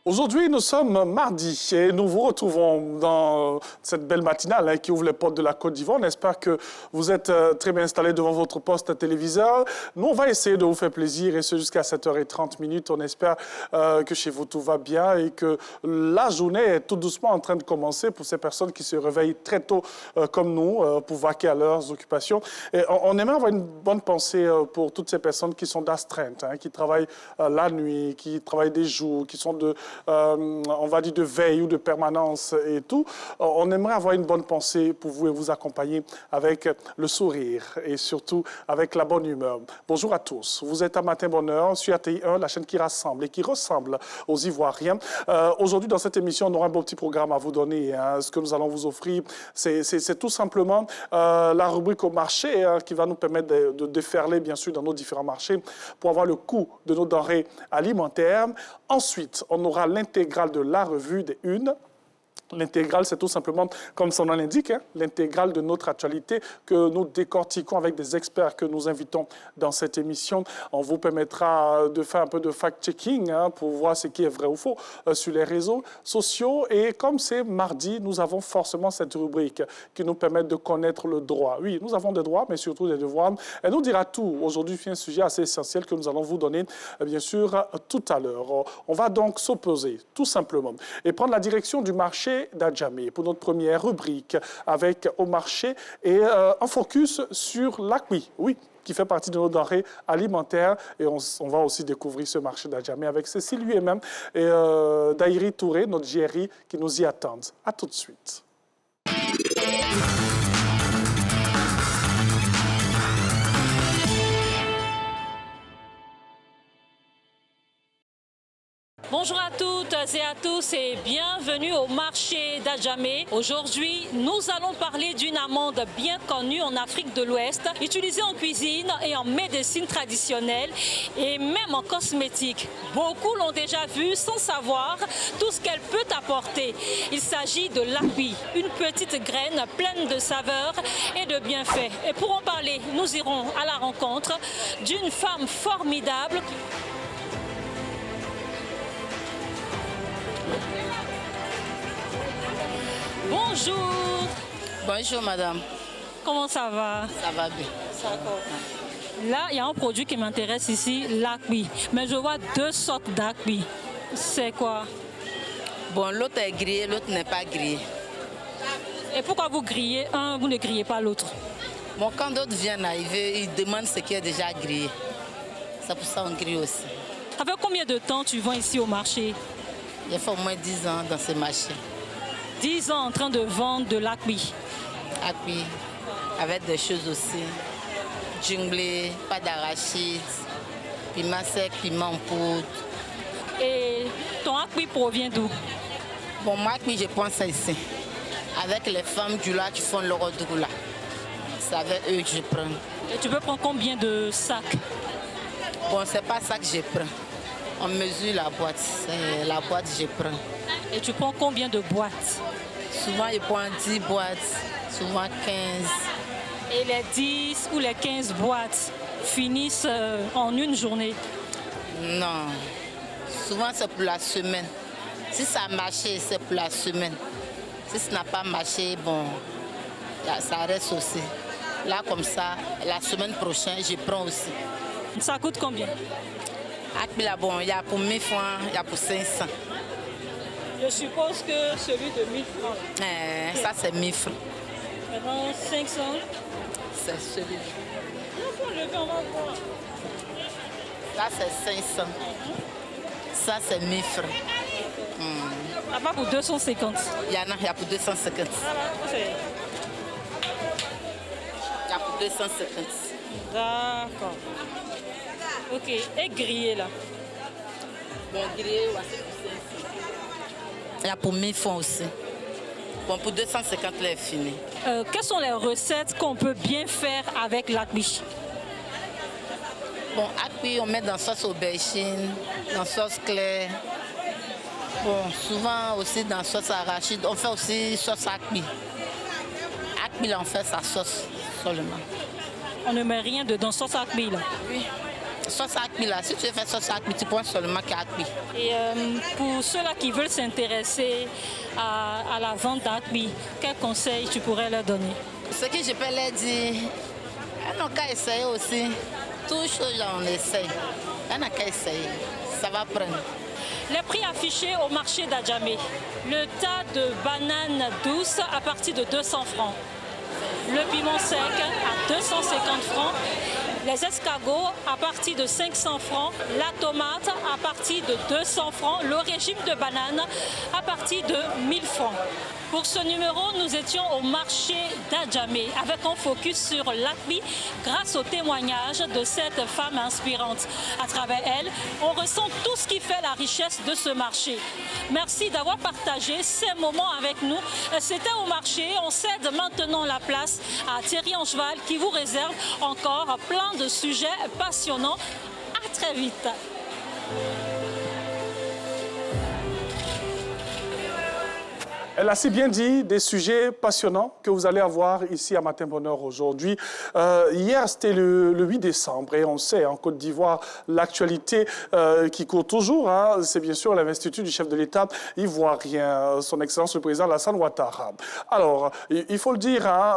Aujourd'hui, nous sommes mardi et nous vous retrouvons dans cette belle matinale qui ouvre les portes de la Côte d'Ivoire. On espère que vous êtes très bien installés devant votre poste téléviseur. Nous, on va essayer de vous faire plaisir et ce jusqu'à 7h30. On espère que chez vous tout va bien et que la journée est tout doucement en train de commencer pour ces personnes qui se réveillent très tôt comme nous pour vaquer à leurs occupations. Et on aimerait avoir une bonne pensée pour toutes ces personnes qui sont d'astreinte, qui travaillent la nuit, qui travaillent des jours, qui sont on va dire de veille ou de permanence et tout. On aimerait avoir une bonne pensée pour vous et vous accompagner avec le sourire et surtout avec la bonne humeur. Bonjour à tous. Vous êtes à Matin Bonheur sur RTI 1, la chaîne qui rassemble et qui ressemble aux Ivoiriens. Aujourd'hui, dans cette émission, on aura un beau petit programme à vous donner. Ce que nous allons vous offrir, c'est tout simplement la rubrique au marché qui va nous permettre de déferler, bien sûr, dans nos différents marchés pour avoir le coût de nos denrées alimentaires. Ensuite, on aura l'intégrale de la revue des Unes. L'intégrale, c'est tout simplement, comme son nom l'indique, l'intégrale de notre actualité que nous décortiquons avec des experts que nous invitons dans cette émission. On vous permettra de faire un peu de fact-checking pour voir ce qui est vrai ou faux sur les réseaux sociaux. Et comme c'est mardi, nous avons forcément cette rubrique qui nous permet de connaître le droit. Oui, nous avons des droits, mais surtout des devoirs. Elle nous dira tout. Aujourd'hui, c'est un sujet assez essentiel que nous allons vous donner, bien sûr, tout à l'heure. On va donc s'opposer, tout simplement, et prendre la direction du marché d'Adjamé pour notre première rubrique avec au marché et un focus sur l'acquis, oui, qui fait partie de nos denrées alimentaires. Et on va aussi découvrir ce marché d'Adjamé avec Cécile lui-même et Daïri Touré, notre JRI, qui nous y attendent. À tout de suite. Bonjour à toutes et à tous et bienvenue au marché d'Adjamé. Aujourd'hui, nous allons parler d'une amande bien connue en Afrique de l'Ouest, utilisée en cuisine et en médecine traditionnelle et même en cosmétique. Beaucoup l'ont déjà vue sans savoir tout ce qu'elle peut apporter. Il s'agit de l'api, une petite graine pleine de saveurs et de bienfaits. Et pour en parler, nous irons à la rencontre d'une femme formidable. Bonjour. Bonjour madame. Comment ça va? Ça va bien. D'accord. Là, il y a un produit qui m'intéresse ici, l'api. Mais je vois deux sortes d'api. C'est quoi? Bon, l'autre est grillé, l'autre n'est pas grillé. Et pourquoi vous grillez un, vous ne grillez pas l'autre? Bon, quand d'autres viennent arriver, ils demandent ce qui est déjà grillé. C'est pour ça qu'on grille aussi. Ça fait combien de temps tu vends ici au marché? Il fait au moins 10 ans dans ce marché. 10 ans en train de vendre de l'api. Api, avec des choses aussi. Junglé, pas d'arachide, piment sec, piment en poudre. Et ton api provient d'où? Bon, moi, je prends ça ici. Avec les femmes du lac qui font leur là. C'est avec eux que je prends. Et tu peux prendre combien de sacs? Bon, c'est pas ça que je prends. On mesure la boîte. C'est la boîte que je prends. Et tu prends combien de boîtes? Souvent, je prends 10 boîtes, souvent 15. Et les 10 ou les 15 boîtes finissent en une journée? Non. Souvent, c'est pour la semaine. Si ça a marché, c'est pour la semaine. Si ça n'a pas marché, bon, ça reste aussi. Là, comme ça, la semaine prochaine, je prends aussi. Ça coûte combien? Là, bon, il y a pour 1000 francs, il y a pour 500. Je suppose que celui de 1000 francs. Ça, c'est 1000 francs. Maintenant, 500. C'est celui-là. Il faut lever, on va voir. Là, c'est 500. Ça, c'est 1000 francs. Là-bas pour 250. Il y en a, il y a pour 250. Il y a pour 250. D'accord. Ok. Et grillé là? Bon, grillé, c'est pour 500. Il y a pour 1000 francs aussi. Bon, pour 250, là, est fini. Quelles sont les recettes qu'on peut bien faire avec l'api? Bon, api, on met dans sauce aubergine, dans sauce claire. Bon, souvent aussi dans sauce arachide. On fait aussi sauce api. Api, là, on fait sa sauce seulement. On ne met rien dedans, sauce api là? Oui. sauce à cuire là, si tu veux faire sauce à cuire, tu prends seulement qu'à cuire. Et pour ceux-là qui veulent s'intéresser à la vente d'accueil, quels conseils tu pourrais leur donner? Ce que je peux leur dire, elles n'ont qu'à essayer aussi. Toutes choses, on essaye. Elles n'ont qu'à essayer. Ça va prendre. Les prix affichés au marché d'Adjamé. Le tas de bananes douces à partir de 200 francs. Le piment sec à 250 francs. Les escargots à partir de 500 francs. La tomate à partir de 200 francs. Le régime de bananes à partir de 1000 francs. Pour ce numéro, nous étions au marché d'Adjamé avec un focus sur l'ACMI grâce au témoignage de cette femme inspirante. À travers elle, on ressent tout ce qui fait la richesse de ce marché. Merci d'avoir partagé ces moments avec nous. C'était au marché. On cède maintenant la place à Thierry Angeval qui vous réserve encore plein de sujets passionnants. À très vite. Elle a si bien dit des sujets passionnants que vous allez avoir ici à Matin Bonheur aujourd'hui. Hier, c'était le 8 décembre et on sait, en Côte d'Ivoire, l'actualité qui court toujours, hein, c'est bien sûr l'investiture du chef de l'État ivoirien, son Excellence le président Alassane Ouattara. Alors, il faut le dire, hein,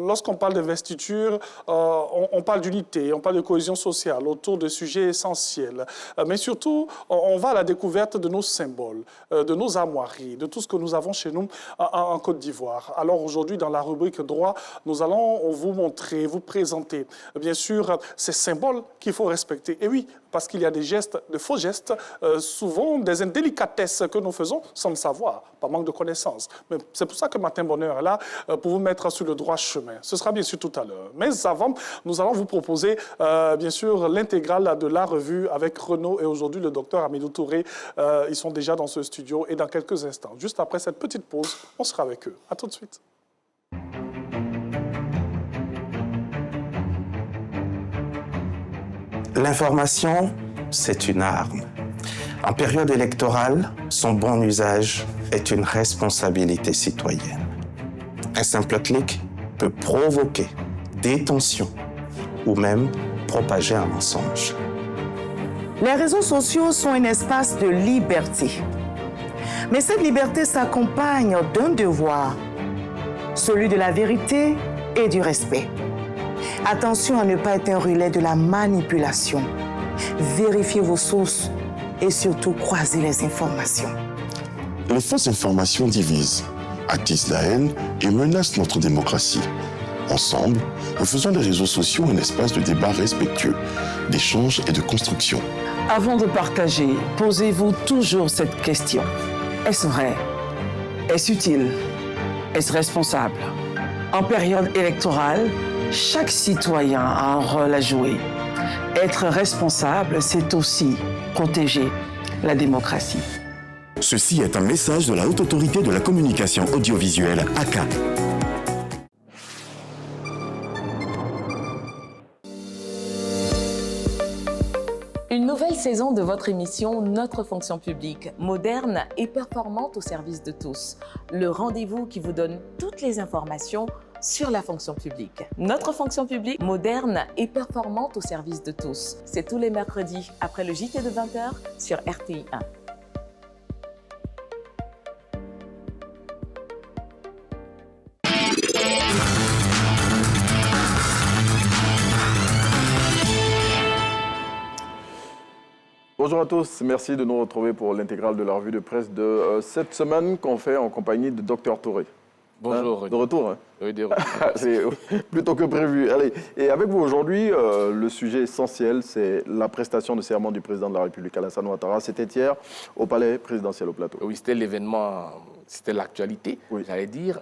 lorsqu'on parle d'investiture, on parle d'unité, on parle de cohésion sociale autour de sujets essentiels. Mais surtout, on va à la découverte de nos symboles, de nos armoiries, de tout ce que nous avons chez nous en Côte d'Ivoire. Alors aujourd'hui, dans la rubrique droit, nous allons vous montrer, vous présenter, bien sûr, ces symboles qu'il faut respecter. Et oui, parce qu'il y a des gestes, de faux gestes, souvent des indélicatesses que nous faisons sans le savoir, par manque de connaissances. Mais c'est pour ça que Matin Bonheur est là, pour vous mettre sur le droit chemin. Ce sera bien sûr tout à l'heure. Mais avant, nous allons vous proposer, bien sûr, l'intégrale de la revue avec Renaud et aujourd'hui le docteur Amidou Touré. Ils sont déjà dans ce studio et dans quelques instants, juste après cette petite pause, on sera avec eux. À tout de suite. L'information, c'est une arme. En période électorale, son bon usage est une responsabilité citoyenne. Un simple clic peut provoquer des tensions ou même propager un mensonge. Les réseaux sociaux sont un espace de liberté. Mais cette liberté s'accompagne d'un devoir, celui de la vérité et du respect. Attention à ne pas être un relais de la manipulation. Vérifiez vos sources et surtout croisez les informations. Les fausses informations divisent, attisent la haine et menacent notre démocratie. Ensemble, nous faisons des réseaux sociaux un espace de débat respectueux, d'échange et de construction. Avant de partager, posez-vous toujours cette question. Est-ce vrai? Est-ce utile? Est-ce responsable? En période électorale, chaque citoyen a un rôle à jouer. Être responsable, c'est aussi protéger la démocratie. Ceci est un message de la Haute Autorité de la Communication Audiovisuelle, ACA. Une nouvelle saison de votre émission Notre fonction publique, moderne et performante au service de tous. Le rendez-vous qui vous donne toutes les informations sur la fonction publique. Notre fonction publique, moderne et performante au service de tous. C'est tous les mercredis après le JT de 20h sur RTI 1. Bonjour à tous, merci de nous retrouver pour l'intégrale de la revue de presse de cette semaine qu'on fait en compagnie de Dr Touré. Bonjour. Hein, de retour. Hein. Oui, de retour. C'est plutôt que prévu. Allez, et avec vous aujourd'hui, le sujet essentiel, c'est la prestation de serment du président de la République, Alassane Ouattara. C'était hier au palais présidentiel au Plateau. Oui, c'était l'événement, c'était l'actualité, oui. J'allais dire.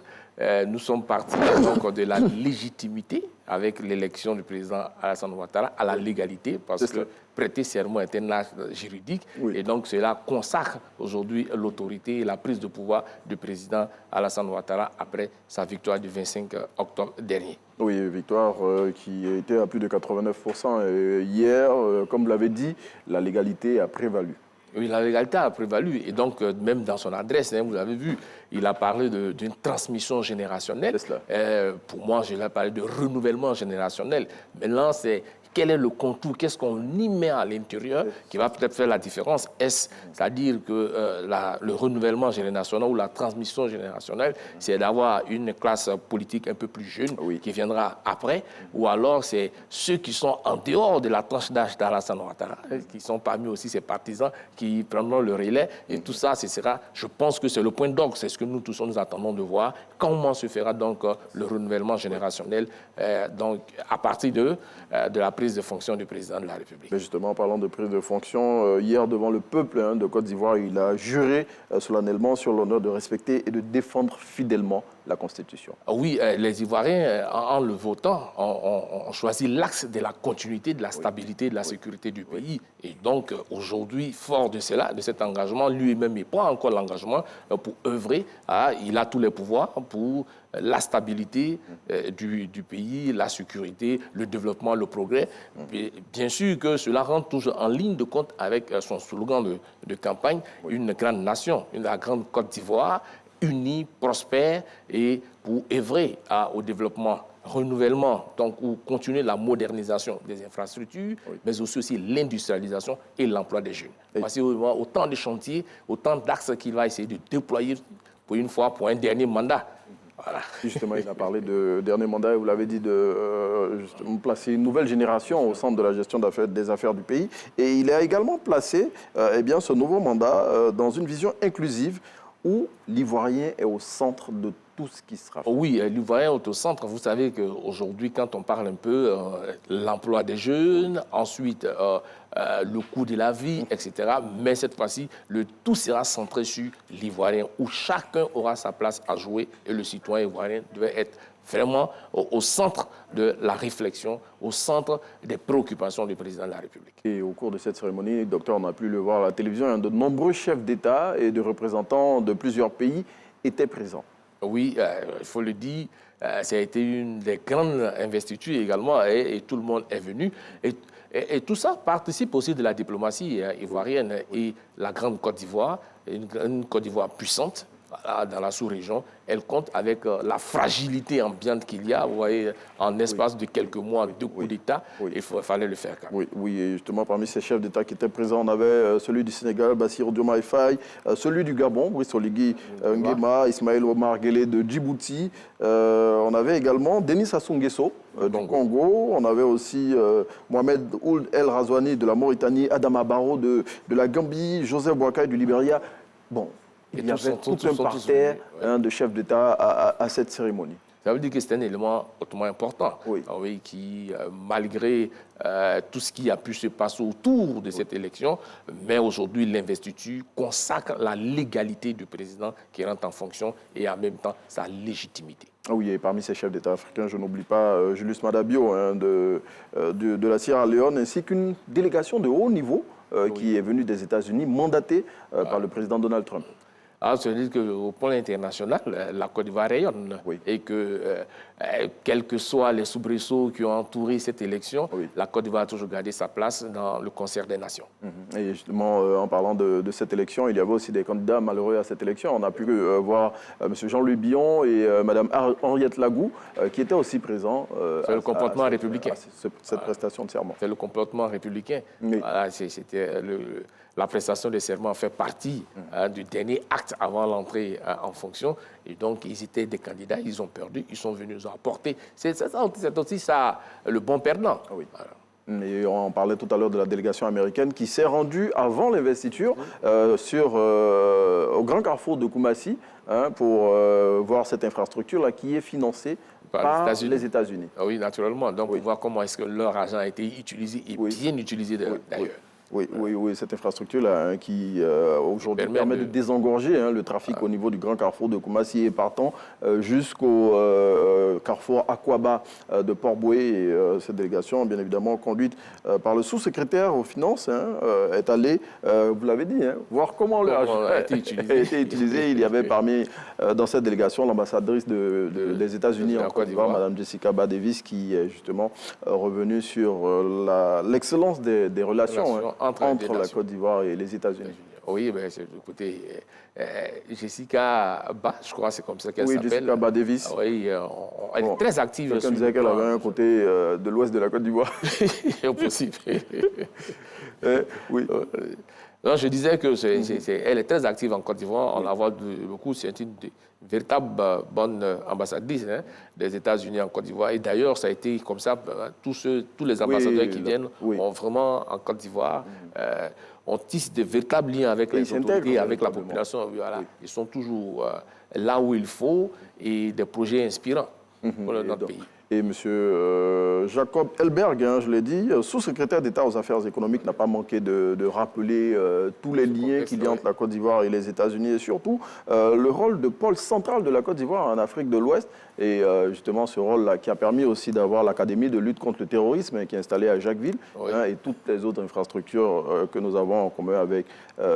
Nous sommes partis donc de la légitimité avec l'élection du président Alassane Ouattara à la légalité, parce que prêter serment est un acte juridique, oui. Et donc cela consacre aujourd'hui l'autorité et la prise de pouvoir du président Alassane Ouattara après sa victoire du 25 octobre dernier. Oui, victoire qui était à plus de 89%. Et hier, comme vous l'avez dit, la légalité a prévalu. Oui, la légalité a prévalu. Et donc, même dans son adresse, hein, vous avez vu, il a parlé d'une transmission générationnelle. Pour moi, je l'ai parlé de renouvellement générationnel. Maintenant, c'est quel est le contour, qu'est-ce qu'on y met à l'intérieur qui va peut-être faire la différence. C'est-à-dire que le renouvellement générationnel ou la transmission générationnelle, c'est d'avoir une classe politique un peu plus jeune qui viendra après, ou alors c'est ceux qui sont en dehors de la tranche d'âge d'Alassane Ouattara, qui sont parmi aussi ses partisans, qui prendront le relais. Et tout ça, ce sera, je pense que c'est le point d'orgue, c'est ce que nous tous nous attendons de voir. Comment se fera donc le renouvellement générationnel donc, à partir de la prise de fonction du président de la République. Mais justement, en parlant de prise de fonction, hier devant le peuple de Côte d'Ivoire, il a juré solennellement sur l'honneur de respecter et de défendre fidèlement la Constitution. Oui, les Ivoiriens, en le votant, ont choisi l'axe de la continuité, de la stabilité, de la sécurité du pays. Et donc, aujourd'hui, fort de cela, de cet engagement, lui-même, il prend encore l'engagement pour œuvrer. Il a tous les pouvoirs pour la stabilité du pays, la sécurité, le développement, le progrès. Et bien sûr que cela rentre toujours en ligne de compte avec son slogan de campagne, une grande nation, la grande Côte d'Ivoire, unie, prospère, et pour œuvrer au développement, renouvellement, donc ou continuer la modernisation des infrastructures, mais aussi l'industrialisation et l'emploi des jeunes. Voici autant de chantiers, autant d'axes qu'il va essayer de déployer pour une fois, pour un dernier mandat. Voilà. Justement, il a parlé de dernier mandat, et vous l'avez dit, de placer une nouvelle génération au centre de la gestion des affaires du pays. Et il a également placé ce nouveau mandat dans une vision inclusive où l'Ivoirien est au centre de tout ce qui sera fait. Oui, l'Ivoirien est au centre. Vous savez qu'aujourd'hui, quand on parle un peu l'emploi des jeunes, ensuite le coût de la vie, etc. Mais cette fois-ci, le tout sera centré sur l'Ivoirien, où chacun aura sa place à jouer et le citoyen ivoirien devait être vraiment au centre de la réflexion, au centre des préoccupations du président de la République. Et au cours de cette cérémonie, docteur, on a pu le voir à la télévision, de nombreux chefs d'État et de représentants de plusieurs pays étaient présents. Oui, il faut le dire, ça a été une des grandes investitures également et tout le monde est venu. Et tout ça participe aussi de la diplomatie ivoirienne et la grande Côte d'Ivoire, une Côte d'Ivoire puissante dans la sous-région. Elle compte avec la fragilité ambiante qu'il y a, vous voyez, en espace de quelques mois, 2 coups d'État, il fallait le faire quand même. Oui, et justement, parmi ces chefs d'État qui étaient présents, on avait celui du Sénégal, Bassirou Diomaye Faye, celui du Gabon, Brice Oligui Nguema, Ismaël Omar Guelleh de Djibouti. On avait également Denis Sassou Nguesso du Congo. On avait aussi Mohamed Ould El Razouani de la Mauritanie, Adama Barrow de la Gambie, Joseph Boakai du Libéria. Bon. Il y avait tout un parterre de chefs d'État à cette cérémonie. Ça veut dire que c'est un élément hautement important, qui, malgré tout ce qui a pu se passer autour de cette élection, mais aujourd'hui l'investiture consacre la légalité du président qui rentre en fonction et en même temps sa légitimité. Oui, et parmi ces chefs d'État africains, je n'oublie pas Julius Madabio de la Sierra Leone, ainsi qu'une délégation de haut niveau qui est venue des États-Unis, mandatée par le président Donald Trump. C'est-à-dire qu'au plan international, la Côte d'Ivoire rayonne et que, quels que soient les soubresauts qui ont entouré cette élection, la Côte d'Ivoire a toujours gardé sa place dans le concert des nations. Et justement, en parlant de cette élection, il y avait aussi des candidats malheureux à cette élection. On a pu voir M. Jean-Louis Billon et Mme Henriette Lagou qui étaient aussi présents. C'est le comportement républicain. Cette prestation de serment. C'est le comportement républicain. Voilà, c'était la prestation de serment fait partie du dernier acte avant l'entrée en fonction. Et donc, ils étaient des candidats, ils ont perdu, ils sont venus nous apporter. C'est aussi ça, le bon perdant. Oui. Voilà. Et on parlait tout à l'heure de la délégation américaine qui s'est rendue avant l'investiture au grand carrefour de Koumassi pour voir cette infrastructure-là qui est financée par les États-Unis. Oui, naturellement. Donc, on voit comment est-ce que leur argent a été utilisé et bien utilisé d'ailleurs. Oui, cette infrastructure-là qui aujourd'hui permet de désengorger le trafic au niveau du grand carrefour de Koumassi et partant jusqu'au carrefour Akwaba de Port-Boué. Et cette délégation, bien évidemment, conduite par le sous-secrétaire aux Finances, est allée, vous l'avez dit, voir comment l'argent a été utilisé. Il y avait dans cette délégation l'ambassadrice des États-Unis en Côte d'Ivoire, Mme Jessica Ba-Davis, qui est justement revenue sur l'excellence des relations entre la Côte d'Ivoire et les États-Unis. Oui, mais écoutez, Jessica Ba, je crois que c'est comme ça qu'elle s'appelle. Jessica Ba Davis. Oui, elle est très active. Quelqu'un disait qu'elle avait un côté de l'ouest de la Côte d'Ivoire. Impossible. Oui. Non, je disais que elle est très active en Côte d'Ivoire. On la voit beaucoup. C'est une véritable bonne ambassadrice des États-Unis en Côte d'Ivoire. Et d'ailleurs, ça a été comme ça. Tous les ambassadeurs qui viennent ont vraiment en Côte d'Ivoire. On tisse de véritables liens avec les autorités, avec la population. Voilà. Ils sont toujours là où il faut et des projets inspirants pour notre pays. Et M. Jacob Elberg, je l'ai dit, sous-secrétaire d'État aux affaires économiques, n'a pas manqué de rappeler tous les liens qu'il y a entre la Côte d'Ivoire et les États-Unis et surtout le rôle de pôle central de la Côte d'Ivoire en Afrique de l'Ouest. Et justement, ce rôle-là qui a permis aussi d'avoir l'Académie de lutte contre le terrorisme qui est installée à Jacquesville et toutes les autres infrastructures que nous avons en commun avec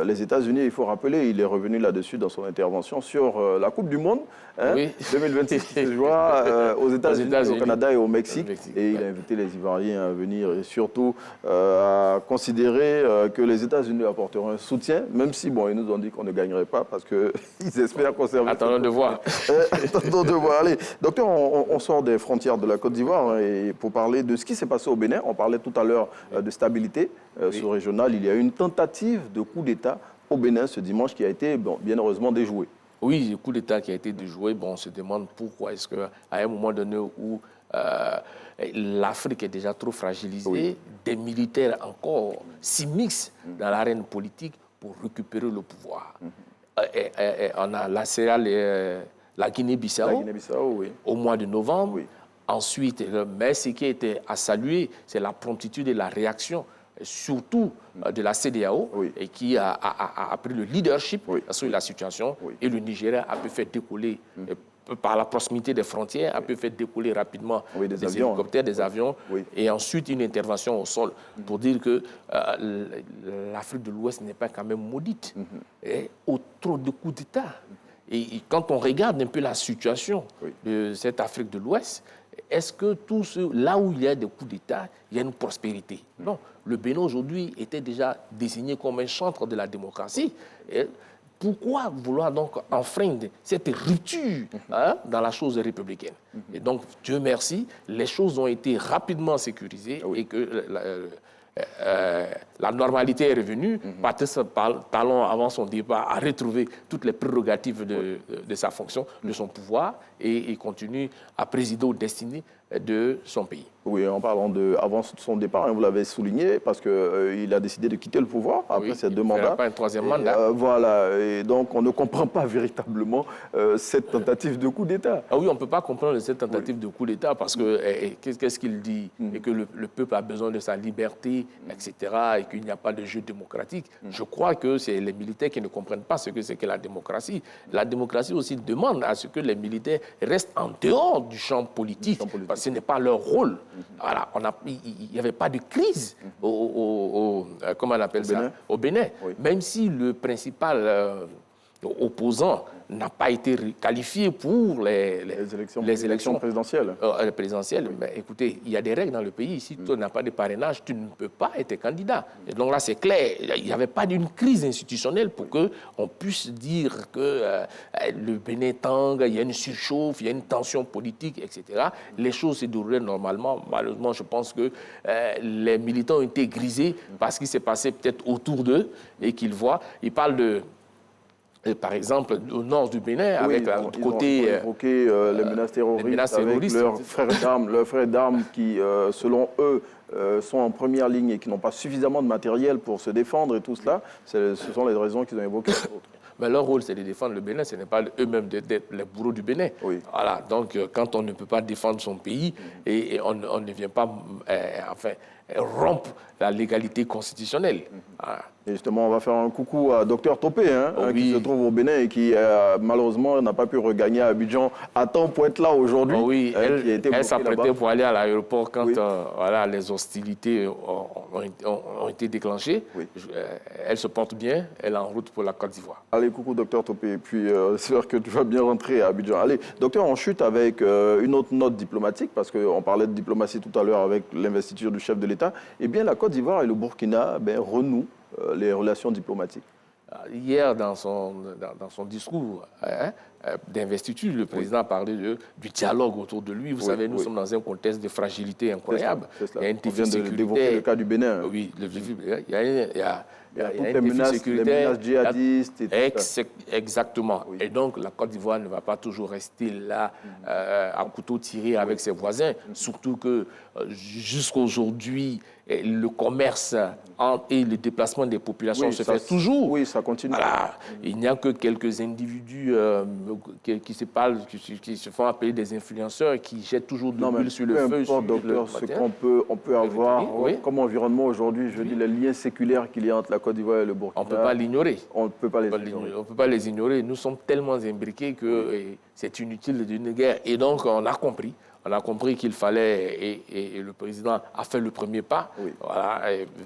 les États-Unis. Il faut rappeler, il est revenu là-dessus dans son intervention sur la Coupe du Monde 2026 qui se jouera aux États-Unis, au Canada et au Mexique. Et il a invité les Ivoiriens à venir et surtout à considérer que les États-Unis apporteront un soutien, même si, bon, ils nous ont dit qu'on ne gagnerait pas parce qu'ils espèrent conserver... Attendons de voir. Attendons de voir. Allez, docteur, on sort des frontières de la Côte d'Ivoire et pour parler de ce qui s'est passé au Bénin, on parlait tout à l'heure de stabilité sous-régionale. Il y a eu une tentative de coup d'État au Bénin ce dimanche qui a été, bien heureusement, déjoué. Oui, le coup d'État qui a été déjoué, on se demande pourquoi est-ce qu'à un moment donné où l'Afrique est déjà trop fragilisée, des militaires encore s'immiscent dans l'arène politique pour récupérer le pouvoir. On a la Guinée-Bissau au mois de novembre. Ensuite, mais ce qui était à saluer, c'est la promptitude et la réaction, surtout de la CEDEAO, et qui a pris le leadership sur la situation. Et le Nigeria a pu faire décoller, par la proximité des frontières, a pu faire décoller rapidement des hélicoptères, des avions, et ensuite une intervention au sol pour dire que l'Afrique de l'Ouest n'est pas quand même maudite. Et trop de coups d'État. Et quand on regarde un peu la situation de cette Afrique de l'Ouest, est-ce que là où il y a des coups d'État, il y a une prospérité? Non. Le Bénin aujourd'hui était déjà désigné comme un chantre de la démocratie. Et pourquoi vouloir donc enfreindre cette rupture dans la chose républicaine? Et donc, Dieu merci, les choses ont été rapidement sécurisées et que la normalité est revenue. Patrice Talon, avant son départ, a retrouvé toutes les prérogatives de sa fonction, de son pouvoir, et il continue à présider aux destinées de son pays. Oui, en parlant avant son départ, vous l'avez souligné, parce qu'il a décidé de quitter le pouvoir après ses 2 mandats. Il ne fera pas un 3e mandat. Voilà, et donc on ne comprend pas véritablement cette tentative de coup d'État. Ah oui, on ne peut pas comprendre cette tentative de coup d'État parce que qu'est-ce qu'il dit? Et que le peuple a besoin de sa liberté, etc., et qu'il n'y a pas de jeu démocratique. Je crois que c'est les militaires qui ne comprennent pas ce que c'est que la démocratie. La démocratie aussi demande à ce que les militaires restent en dehors du champ politique, parce que ce n'est pas leur rôle. Voilà, il n'y avait pas de crise comment on appelle ça, au Bénin. Même si le principal opposant n'a pas été qualifié pour les élections présidentielles. Mais écoutez, il y a des règles dans le pays. Si tu n'as pas de parrainage, tu ne peux pas être candidat. Et donc là, c'est clair. Il n'y avait pas d'une crise institutionnelle pour qu'on puisse dire que le Bénin tangue, il y a une surchauffe, il y a une tension politique, etc. Les choses se déroulaient normalement. Malheureusement, je pense que les militants ont été grisés parce qu'il s'est passé peut-être autour d'eux et qu'ils voient. Ils parlent de... par exemple, au nord du Bénin, avec le côté... Ils ont évoqué les menaces terroristes avec leurs frères d'armes qui, selon eux, sont en première ligne et qui n'ont pas suffisamment de matériel pour se défendre et tout cela. Ce sont les raisons qu'ils ont évoquées. Mais leur rôle, c'est de défendre le Bénin. Ce n'est pas eux-mêmes d'être les bourreaux du Bénin. Voilà. Donc, quand on ne peut pas défendre son pays et on ne vient pas rompre la légalité constitutionnelle. Voilà. Et justement, on va faire un coucou à Dr Topé, qui se trouve au Bénin et qui, malheureusement, n'a pas pu regagner Abidjan à temps pour être là aujourd'hui. Oui, elle s'apprêtait pour aller à l'aéroport quand les hostilités ont été déclenchées. Elle se porte bien, elle est en route pour la Côte d'Ivoire. Allez, coucou Dr Topé, et puis j'espère que tu vas bien rentrer à Abidjan. Allez, docteur, on chute avec une autre note diplomatique, parce qu'on parlait de diplomatie tout à l'heure avec l'investiture du chef de l'État. Eh bien, la Côte d'Ivoire et le Burkina renouent les relations diplomatiques. Hier, dans son discours d'investiture, le président a parlé du dialogue autour de lui. Vous savez, nous sommes dans un contexte de fragilité incroyable. Il y a une difficulté d'évoquer le cas du Bénin. Oui, il y a toutes les menaces djihadistes. Exactement. Oui. Et donc, la Côte d'Ivoire ne va pas toujours rester là à couteau tiré avec ses voisins. Surtout que jusqu'à aujourd'hui, le commerce et le déplacement des populations se fait toujours. Oui, ça continue. Voilà. Il n'y a que quelques individus qui se parlent, qui se font appeler des influenceurs et qui jettent toujours de l'huile sur le feu. Docteur, ce qu'on peut avoir comme environnement aujourd'hui, je dis les liens séculaires qu'il y a entre la Côte d'Ivoire et le Burkina. On ne peut pas l'ignorer. On ne peut pas les ignorer. On peut pas les ignorer. Nous sommes tellement imbriqués que c'est inutile d'une guerre. Et donc, on a compris. On a compris qu'il fallait, et le président a fait le premier pas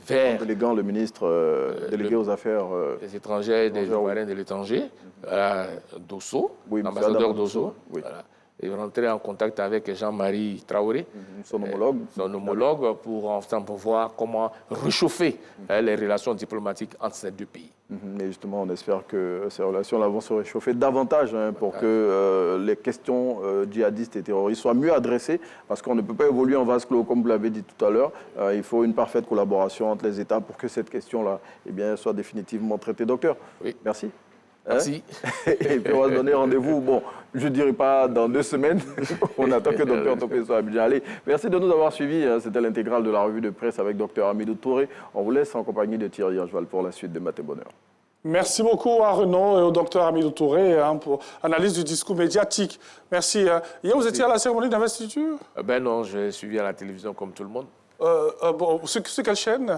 vers... Le ministre délégué aux affaires des étrangers, des Ivoiriens de l'étranger, Dosso, l'ambassadeur Dosso, et rentrer en contact avec Jean-Marie Traoré, son homologue, pour voir comment réchauffer les relations diplomatiques entre ces deux pays. Et justement, on espère que ces relations-là vont se réchauffer davantage pour que les questions djihadistes et terroristes soient mieux adressées, parce qu'on ne peut pas évoluer en vase clos, comme vous l'avez dit tout à l'heure. Il faut une parfaite collaboration entre les États pour que cette question-là soit définitivement traitée. Docteur, merci. Merci. Et puis on va se donner rendez-vous, je ne dirais pas dans 2 semaines, on attend que Dr Topé soit à Abidjan. Allez, merci de nous avoir suivis, c'était l'intégrale de la revue de presse avec Dr Hamidou Touré. On vous laisse en compagnie de Thierry Angeval pour la suite de Matin Bonheur. Merci beaucoup à Renaud et au Dr Hamidou Touré pour l'analyse du discours médiatique. Merci. Hier, vous étiez à la cérémonie d'investiture? Ben non, j'ai suivi à la télévision comme tout le monde. C'est quelle chaîne?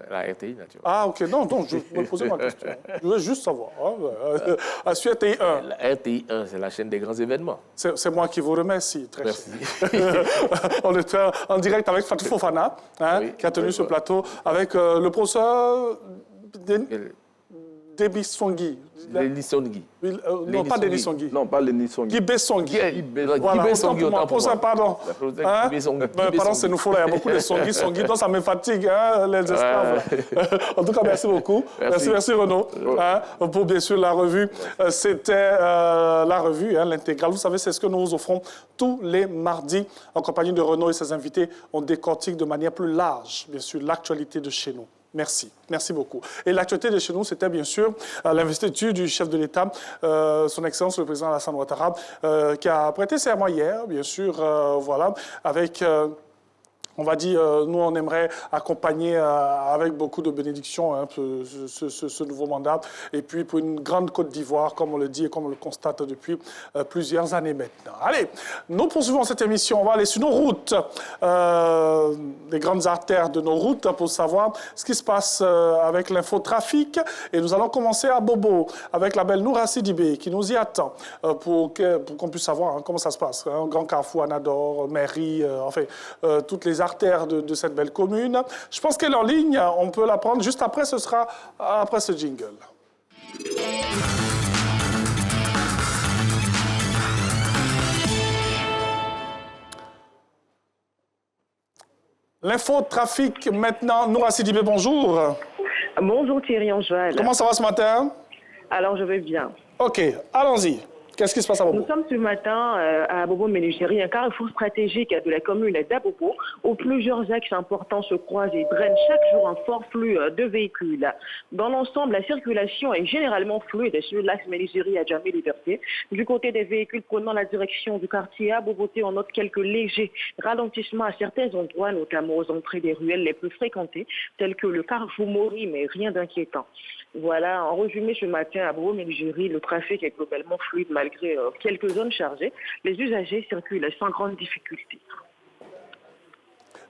La RTI, naturellement. Ah, ok. Non, je me posais ma question. Je veux juste savoir. Sur RTI 1. La RTI 1, c'est la chaîne des grands événements. C'est moi qui vous remercie. Très Merci. On était en direct avec Fatou Fofana, qui a tenu ce plateau, avec le professeur Denis Songui. Denis Songui. Non, pas Denis Songui. Non, pas Denis Songui. Guy Songui. Guy Songui, autant pour moi. Pardon. Pardon, c'est nous faut là. Il y a beaucoup de Songui, donc ça me fatigue, les esclaves. En tout cas, merci beaucoup. Merci Renaud. Pour bien sûr la revue. C'était la revue, l'intégrale. Vous savez, c'est ce que nous vous offrons tous les mardis en compagnie de Renaud et ses invités. On décortique de manière plus large, bien sûr, l'actualité de chez nous. Merci. Merci beaucoup. Et l'actualité de chez nous, c'était bien sûr l'investiture du chef de l'État, son Excellence le président Alassane Ouattara, qui a prêté serment hier, bien sûr, avec... on va dire, nous, on aimerait accompagner avec beaucoup de bénédictions ce nouveau mandat. Et puis, pour une grande Côte d'Ivoire, comme on le dit et comme on le constate depuis plusieurs années maintenant. Allez, nous poursuivons cette émission. On va aller sur nos routes, les grandes artères de nos routes, pour savoir ce qui se passe avec l'infotrafic. Et nous allons commencer à Bobo, avec la belle Noura Sidibé, qui nous y attend, pour qu'on puisse savoir comment ça se passe. Grand Carrefour, Anador, mairie, toutes les artères de cette belle commune. Je pense qu'elle est en ligne, on peut la prendre juste après, ce sera après ce jingle. L'infotrafic maintenant. Noura Sidibé, bonjour. Bonjour Thierry Angeval. Comment ça va ce matin? Alors je vais bien. Ok, allons-y. Qu'est-ce qui se passe à Bobo? Nous sommes ce matin à Bobo-Ménugéry, un carrefour stratégique de la commune d'Abobo, où plusieurs axes importants se croisent et drainent chaque jour un fort flux de véhicules. Dans l'ensemble, la circulation est généralement fluide sur l'axe Ménugéry à Djamé-Liberté. Du côté des véhicules prenant la direction du quartier Aboboté, on note quelques légers ralentissements à certains endroits, notamment aux entrées des ruelles les plus fréquentées, telles que le carrefour Mori, mais rien d'inquiétant. Voilà, en résumé, ce matin à Bobo-Ménugéry, le trafic est globalement fluide malgré quelques zones chargées. Les usagers circulent sans grande difficulté.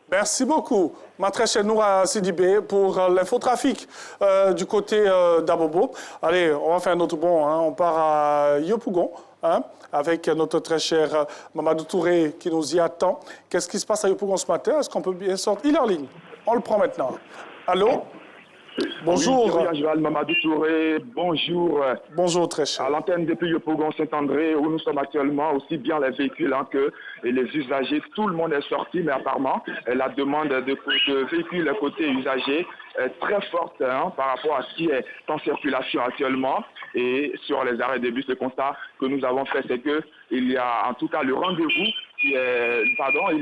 Merci beaucoup, ma très chère Noura Sidibé, pour l'infotrafic du côté d'Abobo. Allez, on va faire un autre bond. On part à Yopougon, avec notre très cher Mamadou Touré qui nous y attend. Qu'est-ce qui se passe à Yopougon ce matin? Est-ce qu'on peut bien sortir? Il est en ligne. On le prend maintenant. Allô? Bonjour. Oui, Joël Mamadou Touré, bonjour. Bonjour, très cher. À l'antenne depuis Yopougon Saint-André, où nous sommes actuellement, aussi bien les véhicules que les usagers. Tout le monde est sorti, mais apparemment, la demande de véhicules côté usagers est très forte par rapport à ce qui est en circulation actuellement. Et sur les arrêts de bus, le constat que nous avons fait, c'est qu'il y a en tout cas le rendez-vous. Il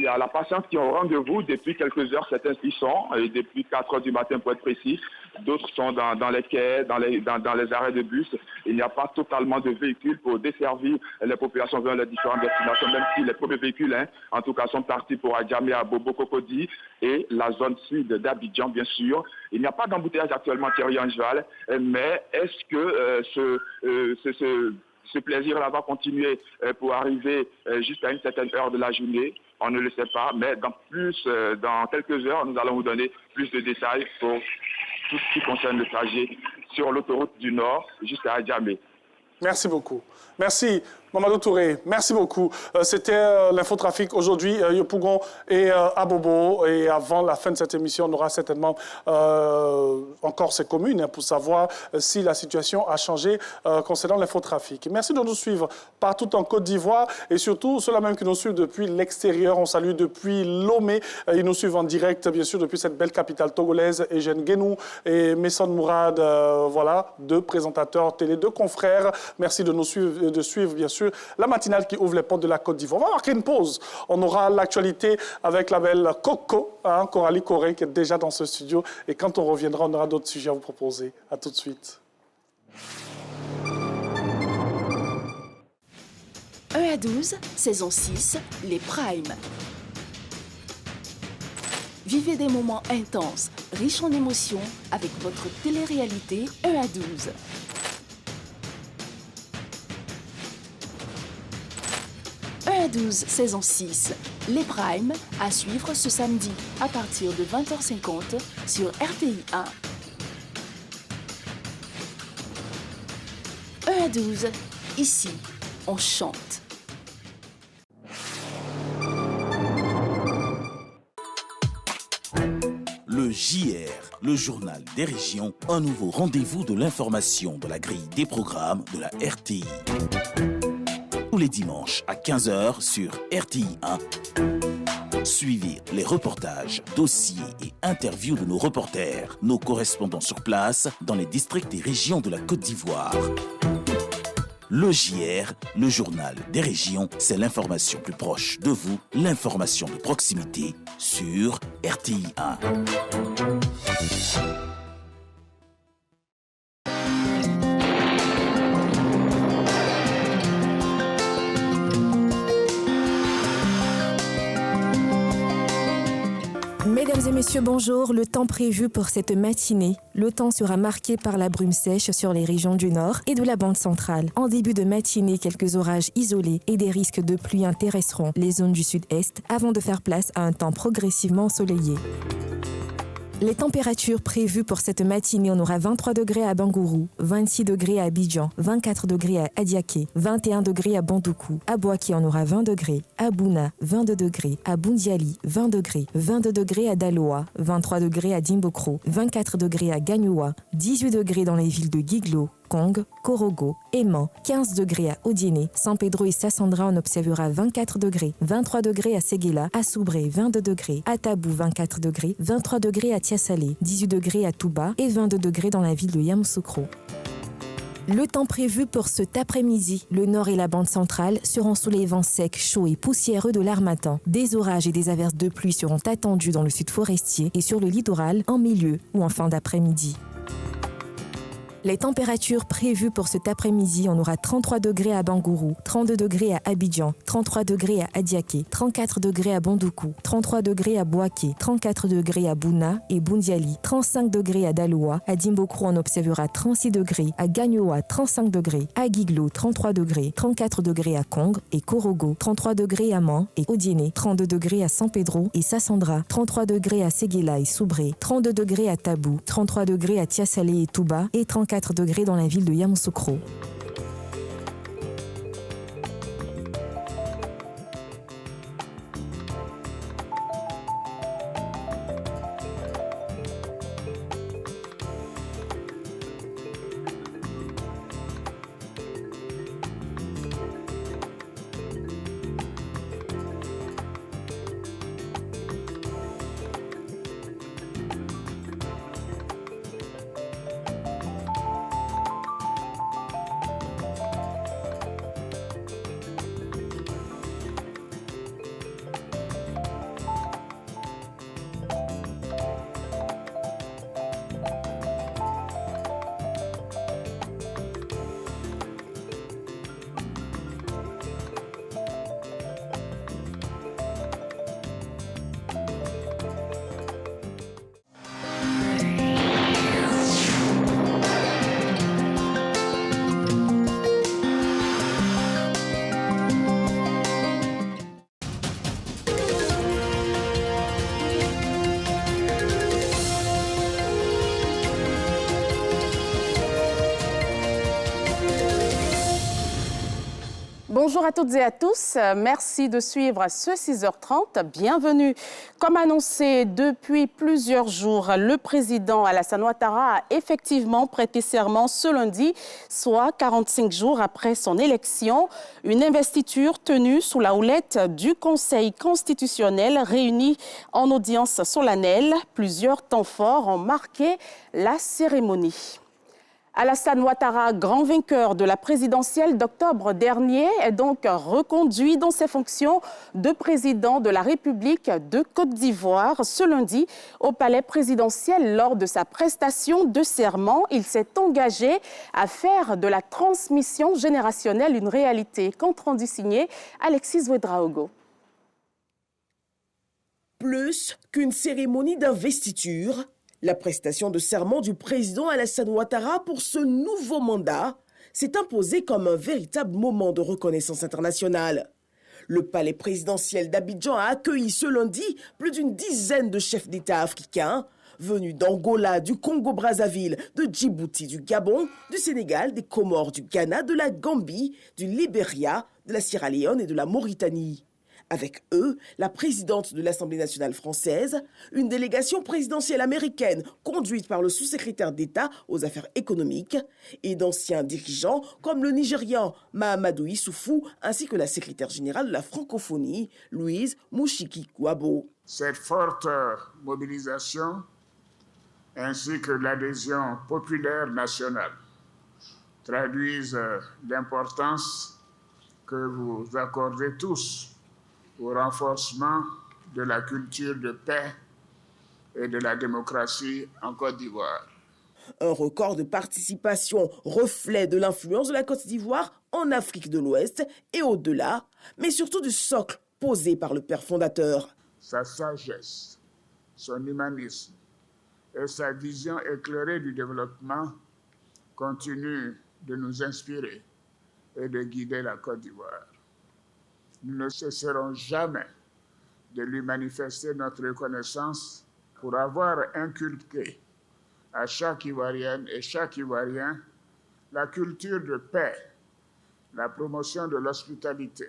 y a la patiente qui est au rendez-vous depuis quelques heures, certains y sont, et depuis 4 heures du matin pour être précis. D'autres sont dans les quais, dans les arrêts de bus. Il n'y a pas totalement de véhicules pour desservir les populations vers les différentes destinations, même si les premiers véhicules, en tout cas, sont partis pour Adjamé, à Bobo Cocody et la zone sud d'Abidjan, bien sûr. Il n'y a pas d'embouteillage actuellement, Thierry Angeval, mais est-ce que ce plaisir-là va continuer pour arriver jusqu'à une certaine heure de la journée? On ne le sait pas, mais dans quelques heures, nous allons vous donner plus de détails pour tout ce qui concerne le trajet sur l'autoroute du Nord jusqu'à Adjamé. Merci beaucoup. Merci, Mamadou Touré. Merci beaucoup. C'était l'infotrafic aujourd'hui, Yopougon et Abobo. Et avant la fin de cette émission, on aura certainement encore ces communes pour savoir si la situation a changé concernant l'infotrafic. Merci de nous suivre partout en Côte d'Ivoire et surtout ceux-là même qui nous suivent depuis l'extérieur. On salue depuis Lomé. Ils nous suivent en direct, bien sûr, depuis cette belle capitale togolaise. Eugène Guénou et Messon Mourad, voilà, 2 présentateurs télé, 2 confrères. Merci de nous suivre, bien sûr, la matinale qui ouvre les portes de la Côte d'Ivoire. On va marquer une pause. On aura l'actualité avec la belle Coco, Coralie Corrin, qui est déjà dans ce studio. Et quand on reviendra, on aura d'autres sujets à vous proposer. À tout de suite. 1 à 12, saison 6, les primes. Vivez des moments intenses, riches en émotions, avec votre télé-réalité 1 à 12. 1 à 12, saison 6, les primes, à suivre ce samedi à partir de 20h50 sur RTI 1. 1 à 12, ici, on chante. Le JR, le journal des régions, un nouveau rendez-vous de l'information de la grille des programmes de la RTI. Tous les dimanches à 15h sur RTI 1. Suivez les reportages, dossiers et interviews de nos reporters, nos correspondants sur place dans les districts et régions de la Côte d'Ivoire. Le JR, le journal des régions, c'est l'information plus proche de vous, l'information de proximité sur RTI 1. Mesdames et messieurs, bonjour. Le temps prévu pour cette matinée. Le temps sera marqué par la brume sèche sur les régions du nord et de la bande centrale. En début de matinée, quelques orages isolés et des risques de pluie intéresseront les zones du sud-est avant de faire place à un temps progressivement ensoleillé. Les températures prévues pour cette matinée, on aura 23 degrés à Bangourou, 26 degrés à Abidjan, 24 degrés à Adiaké, 21 degrés à Bandoukou. À Boaké, on aura 20 degrés. À Bouna, 22 degrés. À Boundiali, 20 degrés. 22 degrés à Daloa, 23 degrés à Dimbokro, 24 degrés à Gagnoua, 18 degrés dans les villes de Guiglo, Kong, Korogo, Eman, 15 degrés à Odiéné, San Pedro et Sassandra, on observera 24 degrés, 23 degrés à Séguéla, à Soubré, 22 degrés, à Tabou, 24 degrés, 23 degrés à Tiasalé, 18 degrés à Touba et 22 degrés dans la ville de Yamoussoukro. Le temps prévu pour cet après-midi, le nord et la bande centrale seront sous les vents secs, chauds et poussiéreux de l'harmattan. Des orages et des averses de pluie seront attendus dans le sud forestier et sur le littoral en milieu ou en fin d'après-midi. Les températures prévues pour cet après-midi, on aura 33 degrés à Bangourou, 32 degrés à Abidjan, 33 degrés à Adiaké, 34 degrés à Bandoukou, 33 degrés à Boaké, 34 degrés à Bouna et Boundiali, 35 degrés à Daloa, à Dimbokro on observera 36 degrés, à Gagnoua 35 degrés, à Guiglo 33 degrés, 34 degrés à Kong et Korogo, 33 degrés à Man et Odiéné, 32 degrés à San Pedro et Sassandra, 33 degrés à Séguéla et Soubré, 32 degrés à Tabou, 33 degrés à Tiasalé et Touba et 34 degrés dans la ville de Yamoussoukro. Bonjour à toutes et à tous. Merci de suivre ce 6h30. Bienvenue. Comme annoncé depuis plusieurs jours, le président Alassane Ouattara a effectivement prêté serment ce lundi, soit 45 jours après son élection. Une investiture tenue sous la houlette du Conseil constitutionnel réuni en audience solennelle. Plusieurs temps forts ont marqué la cérémonie. Alassane Ouattara, grand vainqueur de la présidentielle d'octobre dernier, est donc reconduit dans ses fonctions de président de la République de Côte d'Ivoire. Ce lundi, au palais présidentiel, lors de sa prestation de serment, il s'est engagé à faire de la transmission générationnelle une réalité. Compte rendu signé Alexis Ouedraogo. Plus qu'une cérémonie d'investiture, la prestation de serment du président Alassane Ouattara pour ce nouveau mandat s'est imposée comme un véritable moment de reconnaissance internationale. Le palais présidentiel d'Abidjan a accueilli ce lundi plus d'une dizaine de chefs d'État africains venus d'Angola, du Congo-Brazzaville, de Djibouti, du Gabon, du Sénégal, des Comores, du Ghana, de la Gambie, du Libéria, de la Sierra Leone et de la Mauritanie. Avec eux, la présidente de l'Assemblée nationale française, une délégation présidentielle américaine conduite par le sous-secrétaire d'État aux affaires économiques et d'anciens dirigeants comme le Nigérian Mahamadou Issoufou ainsi que la secrétaire générale de la francophonie, Louise Mouchiki-Kouabo. Cette forte mobilisation ainsi que l'adhésion populaire nationale traduisent l'importance que vous accordez tous au renforcement de la culture de paix et de la démocratie en Côte d'Ivoire. Un record de participation, reflet de l'influence de la Côte d'Ivoire en Afrique de l'Ouest et au-delà, mais surtout du socle posé par le père fondateur. Sa sagesse, son humanisme et sa vision éclairée du développement continuent de nous inspirer et de guider la Côte d'Ivoire. Nous ne cesserons jamais de lui manifester notre reconnaissance pour avoir inculqué à chaque Ivoirienne et chaque Ivoirien la culture de paix, la promotion de l'hospitalité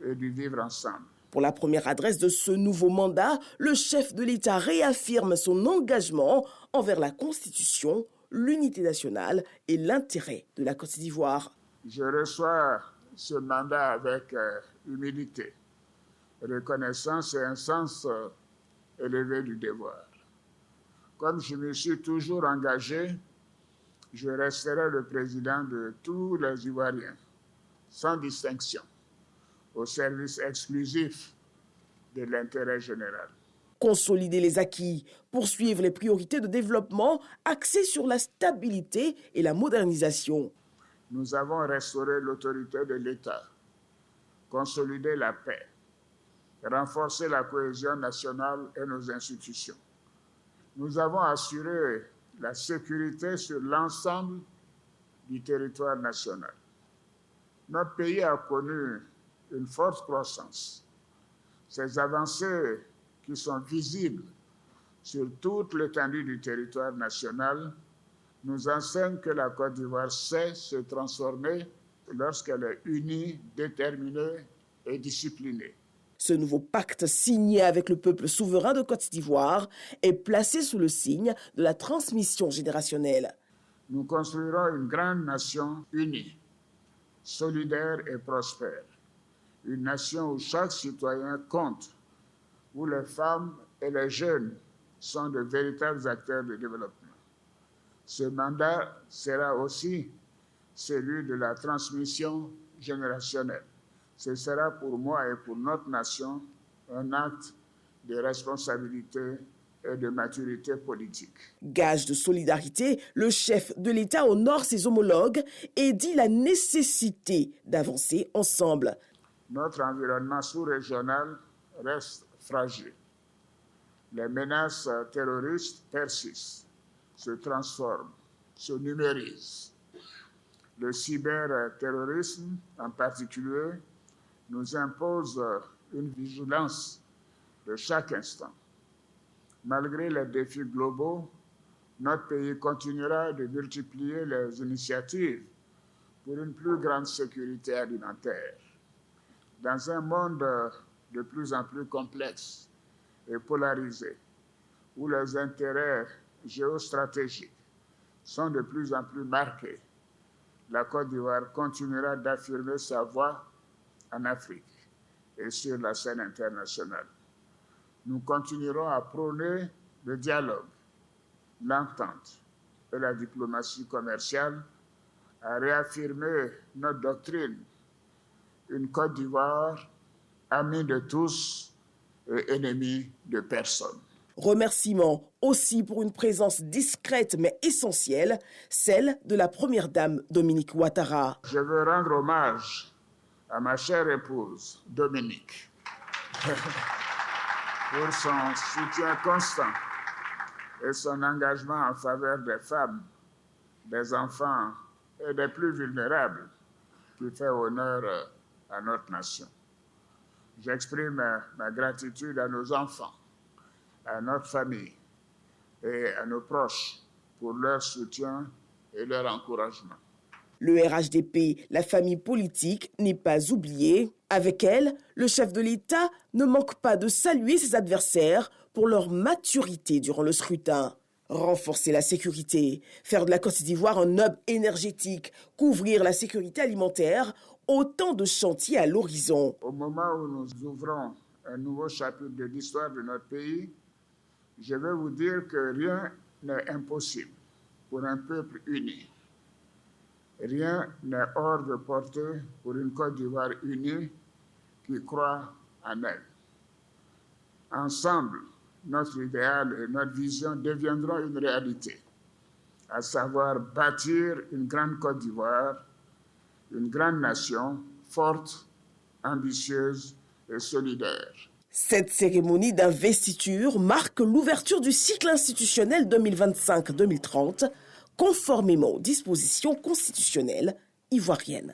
et du vivre ensemble. Pour la première adresse de ce nouveau mandat, le chef de l'État réaffirme son engagement envers la Constitution, l'unité nationale et l'intérêt de la Côte d'Ivoire. Je reçois ce mandat avec humilité, reconnaissance et un sens élevé du devoir. Comme je me suis toujours engagé, je resterai le président de tous les Ivoiriens, sans distinction, au service exclusif de l'intérêt général. Consolider les acquis, poursuivre les priorités de développement axées sur la stabilité et la modernisation. Nous avons restauré l'autorité de l'État, consolidé la paix, renforcé la cohésion nationale et nos institutions. Nous avons assuré la sécurité sur l'ensemble du territoire national. Notre pays a connu une forte croissance. Ces avancées qui sont visibles sur toute l'étendue du territoire national nous enseignent que la Côte d'Ivoire sait se transformer lorsqu'elle est unie, déterminée et disciplinée. Ce nouveau pacte signé avec le peuple souverain de Côte d'Ivoire est placé sous le signe de la transmission générationnelle. Nous construirons une grande nation unie, solidaire et prospère. Une nation où chaque citoyen compte, où les femmes et les jeunes sont de véritables acteurs de développement. Ce mandat sera aussi celui de la transmission générationnelle. Ce sera pour moi et pour notre nation un acte de responsabilité et de maturité politique. Gage de solidarité, le chef de l'État honore ses homologues et dit la nécessité d'avancer ensemble. Notre environnement sous-régional reste fragile. Les menaces terroristes persistent, se transforment, se numérisent. Le cyberterrorisme, en particulier, nous impose une vigilance de chaque instant. Malgré les défis globaux, notre pays continuera de multiplier les initiatives pour une plus grande sécurité alimentaire. Dans un monde de plus en plus complexe et polarisé, où les intérêts géostratégiques sont de plus en plus marqués, la Côte d'Ivoire continuera d'affirmer sa voix en Afrique et sur la scène internationale. Nous continuerons à prôner le dialogue, l'entente et la diplomatie commerciale, à réaffirmer notre doctrine, une Côte d'Ivoire amie de tous et ennemie de personne. Remerciements aussi pour une présence discrète mais essentielle, celle de la première dame Dominique Ouattara. Je veux rendre hommage à ma chère épouse, Dominique, pour son soutien constant et son engagement en faveur des femmes, des enfants et des plus vulnérables, qui fait honneur à notre nation. J'exprime ma gratitude à nos enfants, à notre famille et à nos proches pour leur soutien et leur encouragement. Le RHDP, la famille politique, n'est pas oubliée. Avec elle, le chef de l'État ne manque pas de saluer ses adversaires pour leur maturité durant le scrutin. Renforcer la sécurité, faire de la Côte d'Ivoire un hub énergétique, couvrir la sécurité alimentaire, autant de chantiers à l'horizon. Au moment où nous ouvrons un nouveau chapitre de l'histoire de notre pays, je vais vous dire que rien n'est impossible pour un peuple uni. Rien n'est hors de portée pour une Côte d'Ivoire unie qui croit en elle. Ensemble, notre idéal et notre vision deviendront une réalité, à savoir bâtir une grande Côte d'Ivoire, une grande nation forte, ambitieuse et solidaire. Cette cérémonie d'investiture marque l'ouverture du cycle institutionnel 2025-2030, conformément aux dispositions constitutionnelles ivoiriennes.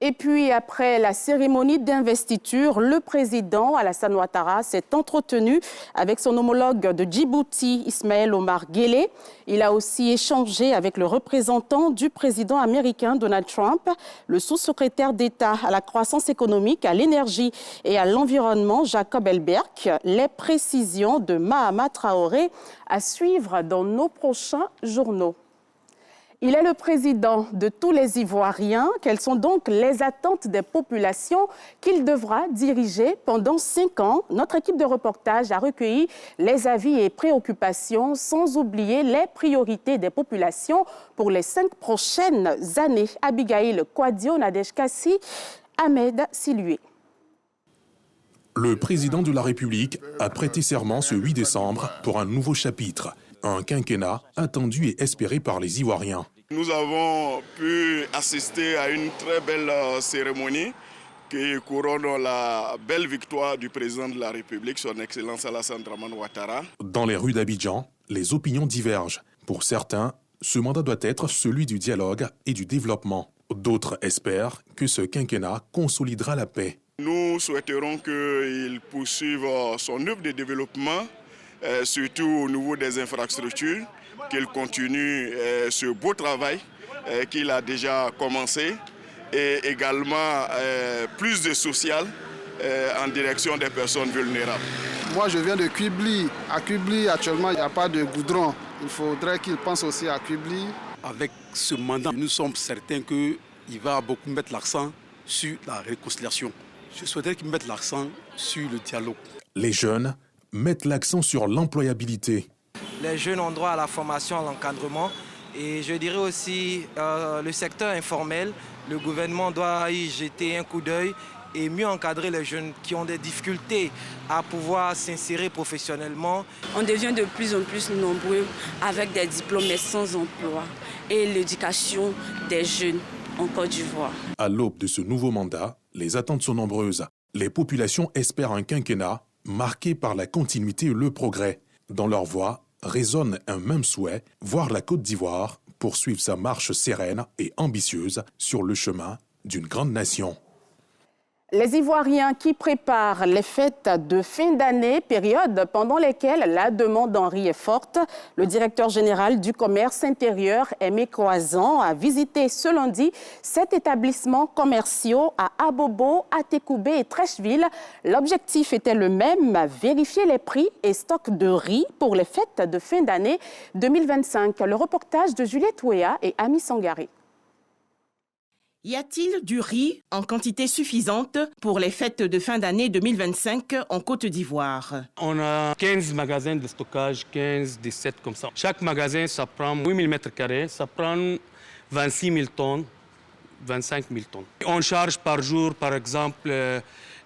Et puis, après la cérémonie d'investiture, le président Alassane Ouattara s'est entretenu avec son homologue de Djibouti, Ismaël Omar Guelleh. Il a aussi échangé avec le représentant du président américain Donald Trump, le sous-secrétaire d'État à la croissance économique, à l'énergie et à l'environnement, Jacob Elberk. Les précisions de Mahama Traoré à suivre dans nos prochains journaux. Il est le président de tous les Ivoiriens. Quelles sont donc les attentes des populations qu'il devra diriger pendant 5 ans? Notre équipe de reportage a recueilli les avis et préoccupations, sans oublier les priorités des populations pour les 5 prochaines années. Abigail Kouadio, Nadège Kassi, Ahmed Silué. Le président de la République a prêté serment ce 8 décembre pour un nouveau chapitre. Un quinquennat attendu et espéré par les Ivoiriens. Nous avons pu assister à une très belle cérémonie qui couronne la belle victoire du président de la République, son Excellence Alassane Dramane Ouattara. Dans les rues d'Abidjan, les opinions divergent. Pour certains, ce mandat doit être celui du dialogue et du développement. D'autres espèrent que ce quinquennat consolidera la paix. Nous souhaiterons qu'il poursuive son œuvre de développement, surtout au niveau des infrastructures, qu'il continue ce beau travail qu'il a déjà commencé et également plus de social en direction des personnes vulnérables. Moi, je viens de Kubli. À Kubli, actuellement, il n'y a pas de goudron. Il faudrait qu'il pense aussi à Kubli. Avec ce mandat, nous sommes certains qu'il va beaucoup mettre l'accent sur la réconciliation. Je souhaiterais qu'il mette l'accent sur le dialogue. Les jeunes mettent l'accent sur l'employabilité. Les jeunes ont droit à la formation, à l'encadrement. Et je dirais aussi le secteur informel, le gouvernement doit y jeter un coup d'œil et mieux encadrer les jeunes qui ont des difficultés à pouvoir s'insérer professionnellement. On devient de plus en plus nombreux avec des diplômes mais sans emploi et l'éducation des jeunes en Côte d'Ivoire. À l'aube de ce nouveau mandat, les attentes sont nombreuses. Les populations espèrent un quinquennat marqué par la continuité et le progrès. Dans leur voix résonne un même souhait, voir la Côte d'Ivoire poursuivre sa marche sereine et ambitieuse sur le chemin d'une grande nation. Les Ivoiriens qui préparent les fêtes de fin d'année, période pendant lesquelles la demande en riz est forte. Le directeur général du commerce intérieur, Aimé Croizan, a visité ce lundi 7 établissements commerciaux à Abobo, Atekoubé et Trècheville. L'objectif était le même, vérifier les prix et stocks de riz pour les fêtes de fin d'année 2025. Le reportage de Juliette Ouéa et Ami Sangaré. Y a-t-il du riz en quantité suffisante pour les fêtes de fin d'année 2025 en Côte d'Ivoire? On a 15 magasins de stockage, 15, 17 comme ça. Chaque magasin, ça prend 8 000 m², ça prend 26 000 tonnes, 25 000 tonnes. On charge par jour, par exemple,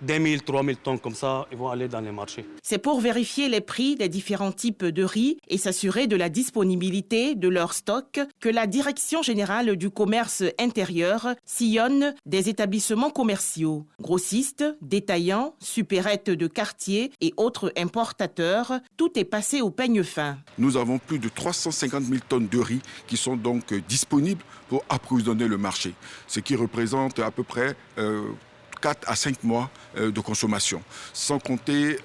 2 000, 3 000 tonnes comme ça, ils vont aller dans les marchés. C'est pour vérifier les prix des différents types de riz et s'assurer de la disponibilité de leur stock que la Direction générale du commerce intérieur sillonne des établissements commerciaux, grossistes, détaillants, supérettes de quartier et autres importateurs. Tout est passé au peigne fin. Nous avons plus de 350 000 tonnes de riz qui sont donc disponibles pour approvisionner le marché, ce qui représente à peu près 4 à 5 mois de consommation, sans compter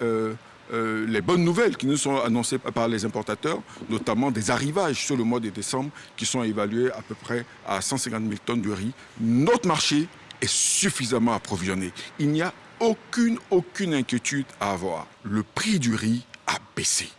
les bonnes nouvelles qui nous sont annoncées par les importateurs, notamment des arrivages sur le mois de décembre qui sont évalués à peu près à 150 000 tonnes de riz. Notre marché est suffisamment approvisionné. Il n'y a aucune inquiétude à avoir. Le prix du riz a baissé.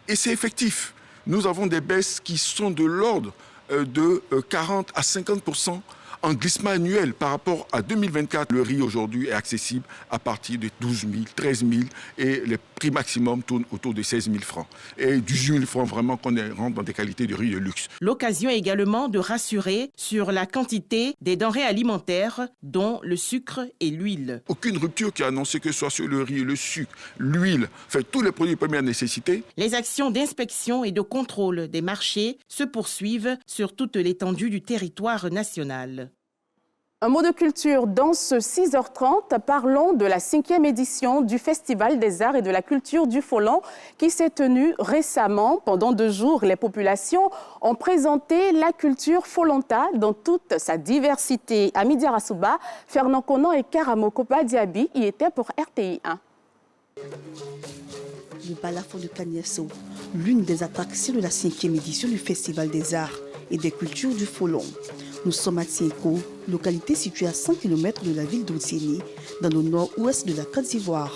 Et c'est effectif. Nous avons des baisses qui sont de l'ordre de 40 à 50% en glissement annuel par rapport à 2024. Le riz aujourd'hui est accessible à partir de 12 000, 13 000 et les prix maximum tournent autour de 16 000 francs. Et 18 000 francs vraiment qu'on rentre dans des qualités de riz de luxe. L'occasion également de rassurer sur la quantité des denrées alimentaires, dont le sucre et l'huile. Aucune rupture qui a annoncé que ce soit sur le riz, le sucre, l'huile, fait tous les produits de première nécessité. Les actions d'inspection et de contrôle des marchés se poursuivent sur toute l'étendue du territoire national. Un mot de culture dans ce 6h30. Parlons de la 5e édition du Festival des arts et de la culture du Folon qui s'est tenu récemment. Pendant 2 jours, les populations ont présenté la culture folonta dans toute sa diversité. Amidi Arasuba, Fernand Conan et Karamokopa Diaby y étaient pour RTI 1. Le balafon de Kagnesso, l'une des attractions de la 5e édition du Festival des arts et des cultures du Folon. Nous sommes à Tienko, localité située à 100 km de la ville d'Otiéné, dans le nord-ouest de la Côte d'Ivoire.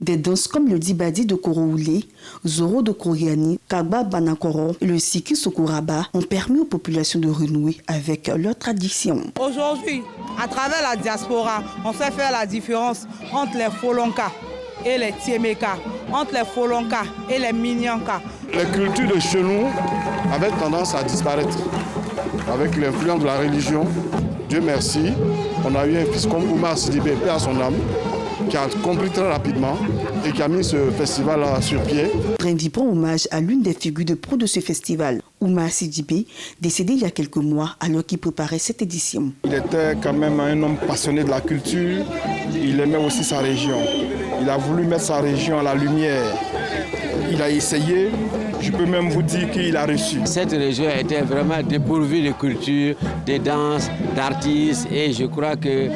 Des danses comme le Dibadi de Koroulé, Zoro de Koriani, Kaba Banakoro et le Siki Sokuraba ont permis aux populations de renouer avec leur tradition. Aujourd'hui, à travers la diaspora, on sait faire la différence entre les Folonka et les Tiemeka, entre les Folonka et les Minyanka. Les cultures de chez nous avaient tendance à disparaître avec l'influence de la religion. Dieu merci, on a eu un fils comme Oumar Sidibé, paix à son âme, qui a compris très rapidement et qui a mis ce festival sur pied. Trendy prend hommage à l'une des figures de proue de ce festival, Oumar Sidibé, décédé il y a quelques mois alors qu'il préparait cette édition. Il était quand même un homme passionné de la culture, il aimait aussi sa région. Il a voulu mettre sa région à la lumière. Il a essayé, je peux même vous dire qu'il a réussi. Cette région était vraiment dépourvue de culture, de danse, d'artistes et je crois que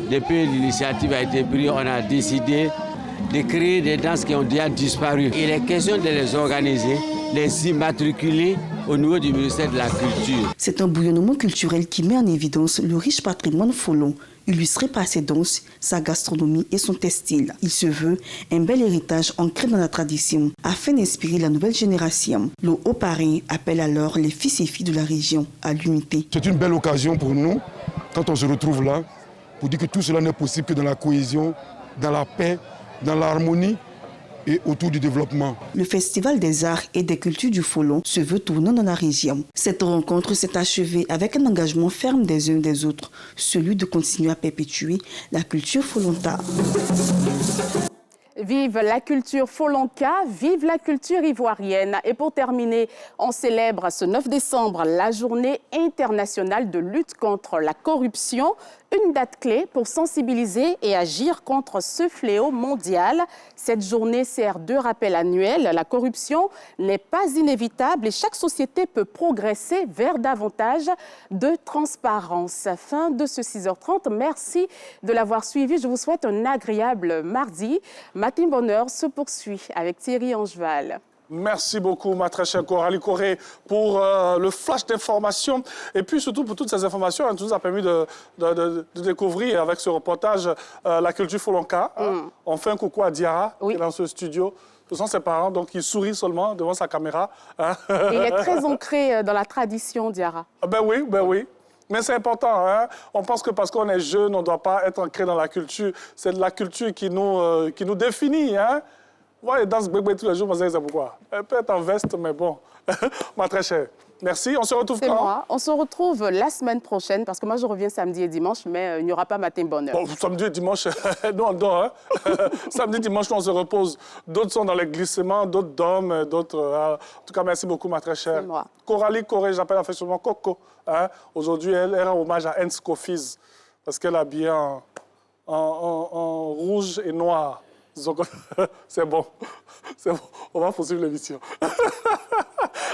depuis l'initiative a été prise, on a décidé de créer des danses qui ont déjà disparu. Il est question de les organiser, les immatriculer au niveau du ministère de la Culture. C'est un bouillonnement culturel qui met en évidence le riche patrimoine folon, illustré par ses danses, sa gastronomie et son textile. Il se veut un bel héritage ancré dans la tradition, afin d'inspirer la nouvelle génération. Le haut-parrain appelle alors les fils et filles de la région à l'unité. C'est une belle occasion pour nous, quand on se retrouve là, pour dire que tout cela n'est possible que dans la cohésion, dans la paix, dans l'harmonie et autour du développement. Le Festival des arts et des cultures du Folon se veut tournant dans la région. Cette rencontre s'est achevée avec un engagement ferme des uns et des autres, celui de continuer à perpétuer la culture folonta. Vive la culture Folonka, vive la culture ivoirienne. Et pour terminer, on célèbre ce 9 décembre la journée internationale de lutte contre la corruption. Une date clé pour sensibiliser et agir contre ce fléau mondial. Cette journée sert de rappel annuel. La corruption n'est pas inévitable et chaque société peut progresser vers davantage de transparence. Fin de ce 6h30. Merci de l'avoir suivi. Je vous souhaite un agréable mardi. Matin Bonheur se poursuit avec Thierry Angeval. Merci beaucoup, ma très chère Coralie Corée, pour le flash d'informations et puis surtout pour toutes ces informations qui nous a permis de découvrir avec ce reportage la culture Folonka. On fait un coucou à Diarra, qui est dans ce studio. Ce sont ses parents, donc il sourit seulement devant sa caméra. Il est très ancré dans la tradition, Diarra. Ben oui. Mais c'est important. Hein? On pense que parce qu'on est jeune, on ne doit pas être ancré dans la culture. C'est la culture qui nous définit. Hein? Voilà, les danses bébé tous les jours, c'est pourquoi. Elle peut être en veste, mais bon. Ma très chère, merci. On se retrouve quand? C'est moi. On se retrouve la semaine prochaine, parce que moi, je reviens samedi et dimanche, mais il n'y aura pas Matin Bonheur. Bon, samedi et dimanche, nous, on dort. Hein? Samedi, dimanche, nous, on se repose. D'autres sont dans les glissements, d'autres dorment, d'autres... En tout cas, merci beaucoup, ma très chère. C'est moi. Coralie Corée, j'appelle affectueusement Coco. Hein? Aujourd'hui, elle rend hommage à Hens Kofiz, parce qu'elle est habillée en rouge et noir. C'est bon. C'est bon. On va poursuivre l'émission.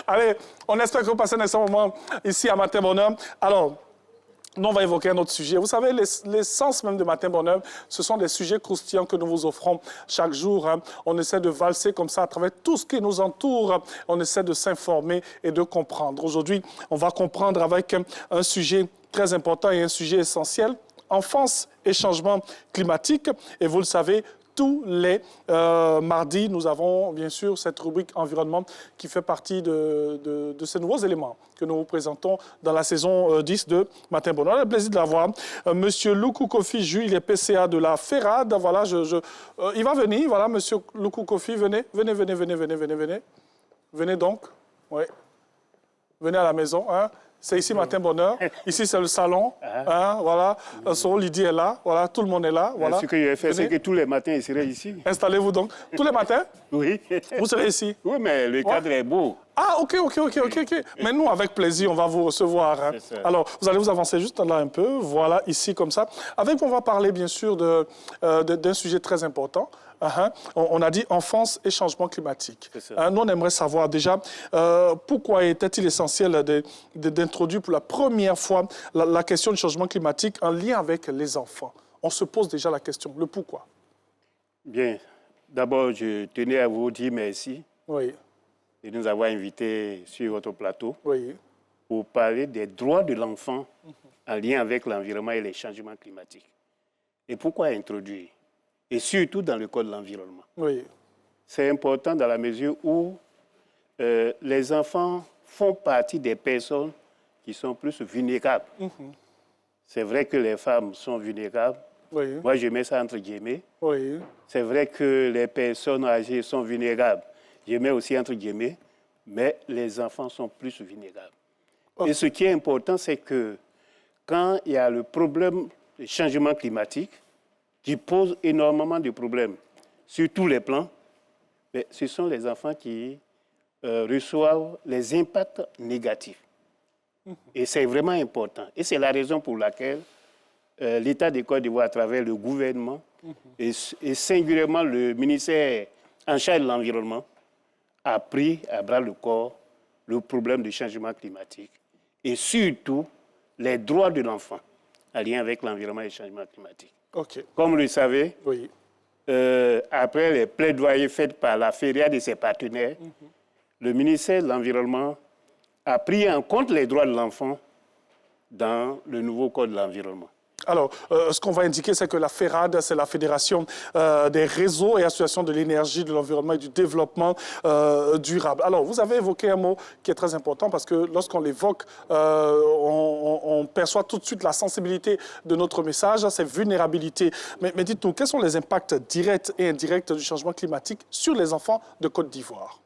Allez, on espère que vous passez un excellent moment ici à Matin Bonheur. Alors, nous, on va évoquer un autre sujet. Vous savez, l'essence même de Matin Bonheur, ce sont des sujets croustillants que nous vous offrons chaque jour. Hein. On essaie de valser comme ça à travers tout ce qui nous entoure. On essaie de s'informer et de comprendre. Aujourd'hui, on va comprendre avec un sujet très important et un sujet essentiel. Enfance et changement climatique. Et vous le savez, tous les mardis, nous avons bien sûr cette rubrique environnement qui fait partie de ces nouveaux éléments que nous vous présentons dans la saison 10 de Matin Bonheur. On a le plaisir de l'avoir. Monsieur Loukou Kofi Ju, il est PCA de la FERAD. Voilà, il va venir. Voilà, monsieur Loukou Kofi, venez. Venez donc. Oui. Venez à la maison. Hein. C'est ici Matin Bonheur. Ici, c'est le salon. Hein, voilà. Son Lydie est là. Voilà, tout le monde est là. Voilà. Ce que je vais faire, c'est que tous les matins, il serait ici. Installez-vous donc. Tous les matins? Oui. Vous serez ici? Oui, mais le cadre est beau. Ah, OK. Mais nous, avec plaisir, on va vous recevoir. Hein. Alors, vous allez vous avancer juste là un peu. Voilà, ici, comme ça. Avec vous, on va parler, bien sûr, d'un sujet très important. On a dit enfance et changement climatique. Nous, on aimerait savoir déjà pourquoi était-il essentiel d'introduire pour la première fois la question du changement climatique en lien avec les enfants. On se pose déjà la question, le pourquoi. Bien. D'abord, je tenais à vous dire merci de nous avoir invités sur votre plateau pour parler des droits de l'enfant en lien avec l'environnement et les changements climatiques. Et pourquoi introduire? Et surtout dans le code de l'environnement. C'est important dans la mesure où les enfants font partie des personnes qui sont plus vulnérables. C'est vrai que les femmes sont vulnérables. Moi, je mets ça entre guillemets. C'est vrai que les personnes âgées sont vulnérables. Je mets aussi entre guillemets. Mais les enfants sont plus vulnérables. Et ce qui est important, c'est que quand il y a le problème du changement climatique, qui pose énormément de problèmes sur tous les plans, mais ce sont les enfants qui reçoivent les impacts négatifs. Et c'est vraiment important. Et c'est la raison pour laquelle l'État de Côte d'Ivoire, à travers le gouvernement et singulièrement le ministère en charge de l'environnement, a pris à bras le corps le problème du changement climatique et surtout les droits de l'enfant en lien avec l'environnement et le changement climatique. Comme vous le savez, après les plaidoyers faits par la FERAD et ses partenaires, le ministère de l'Environnement a pris en compte les droits de l'enfant dans le nouveau Code de l'environnement. Alors, ce qu'on va indiquer, c'est que la FERAD, c'est la Fédération des réseaux et associations de l'énergie, de l'environnement et du développement durable. Alors, vous avez évoqué un mot qui est très important parce que lorsqu'on l'évoque, on perçoit tout de suite la sensibilité de notre message, ces vulnérabilités. Mais dites-nous, quels sont les impacts directs et indirects du changement climatique sur les enfants de Côte d'Ivoire?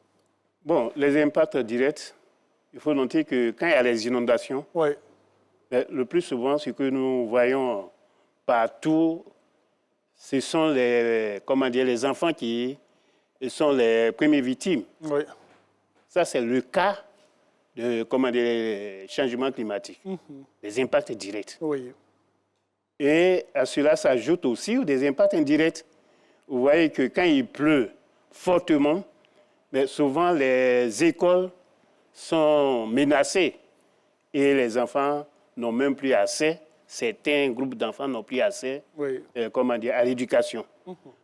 Bon, les impacts directs, il faut noter que quand il y a les inondations, le plus souvent, ce que nous voyons partout, ce sont les enfants qui sont les premières victimes. Oui. Ça, c'est le cas des changements climatiques, des impacts directs. Oui. Et à cela s'ajoute aussi des impacts indirects. Vous voyez que quand il pleut fortement, mais souvent les écoles sont menacées et les enfants n'ont même plus accès, certains groupes d'enfants n'ont plus accès à l'éducation.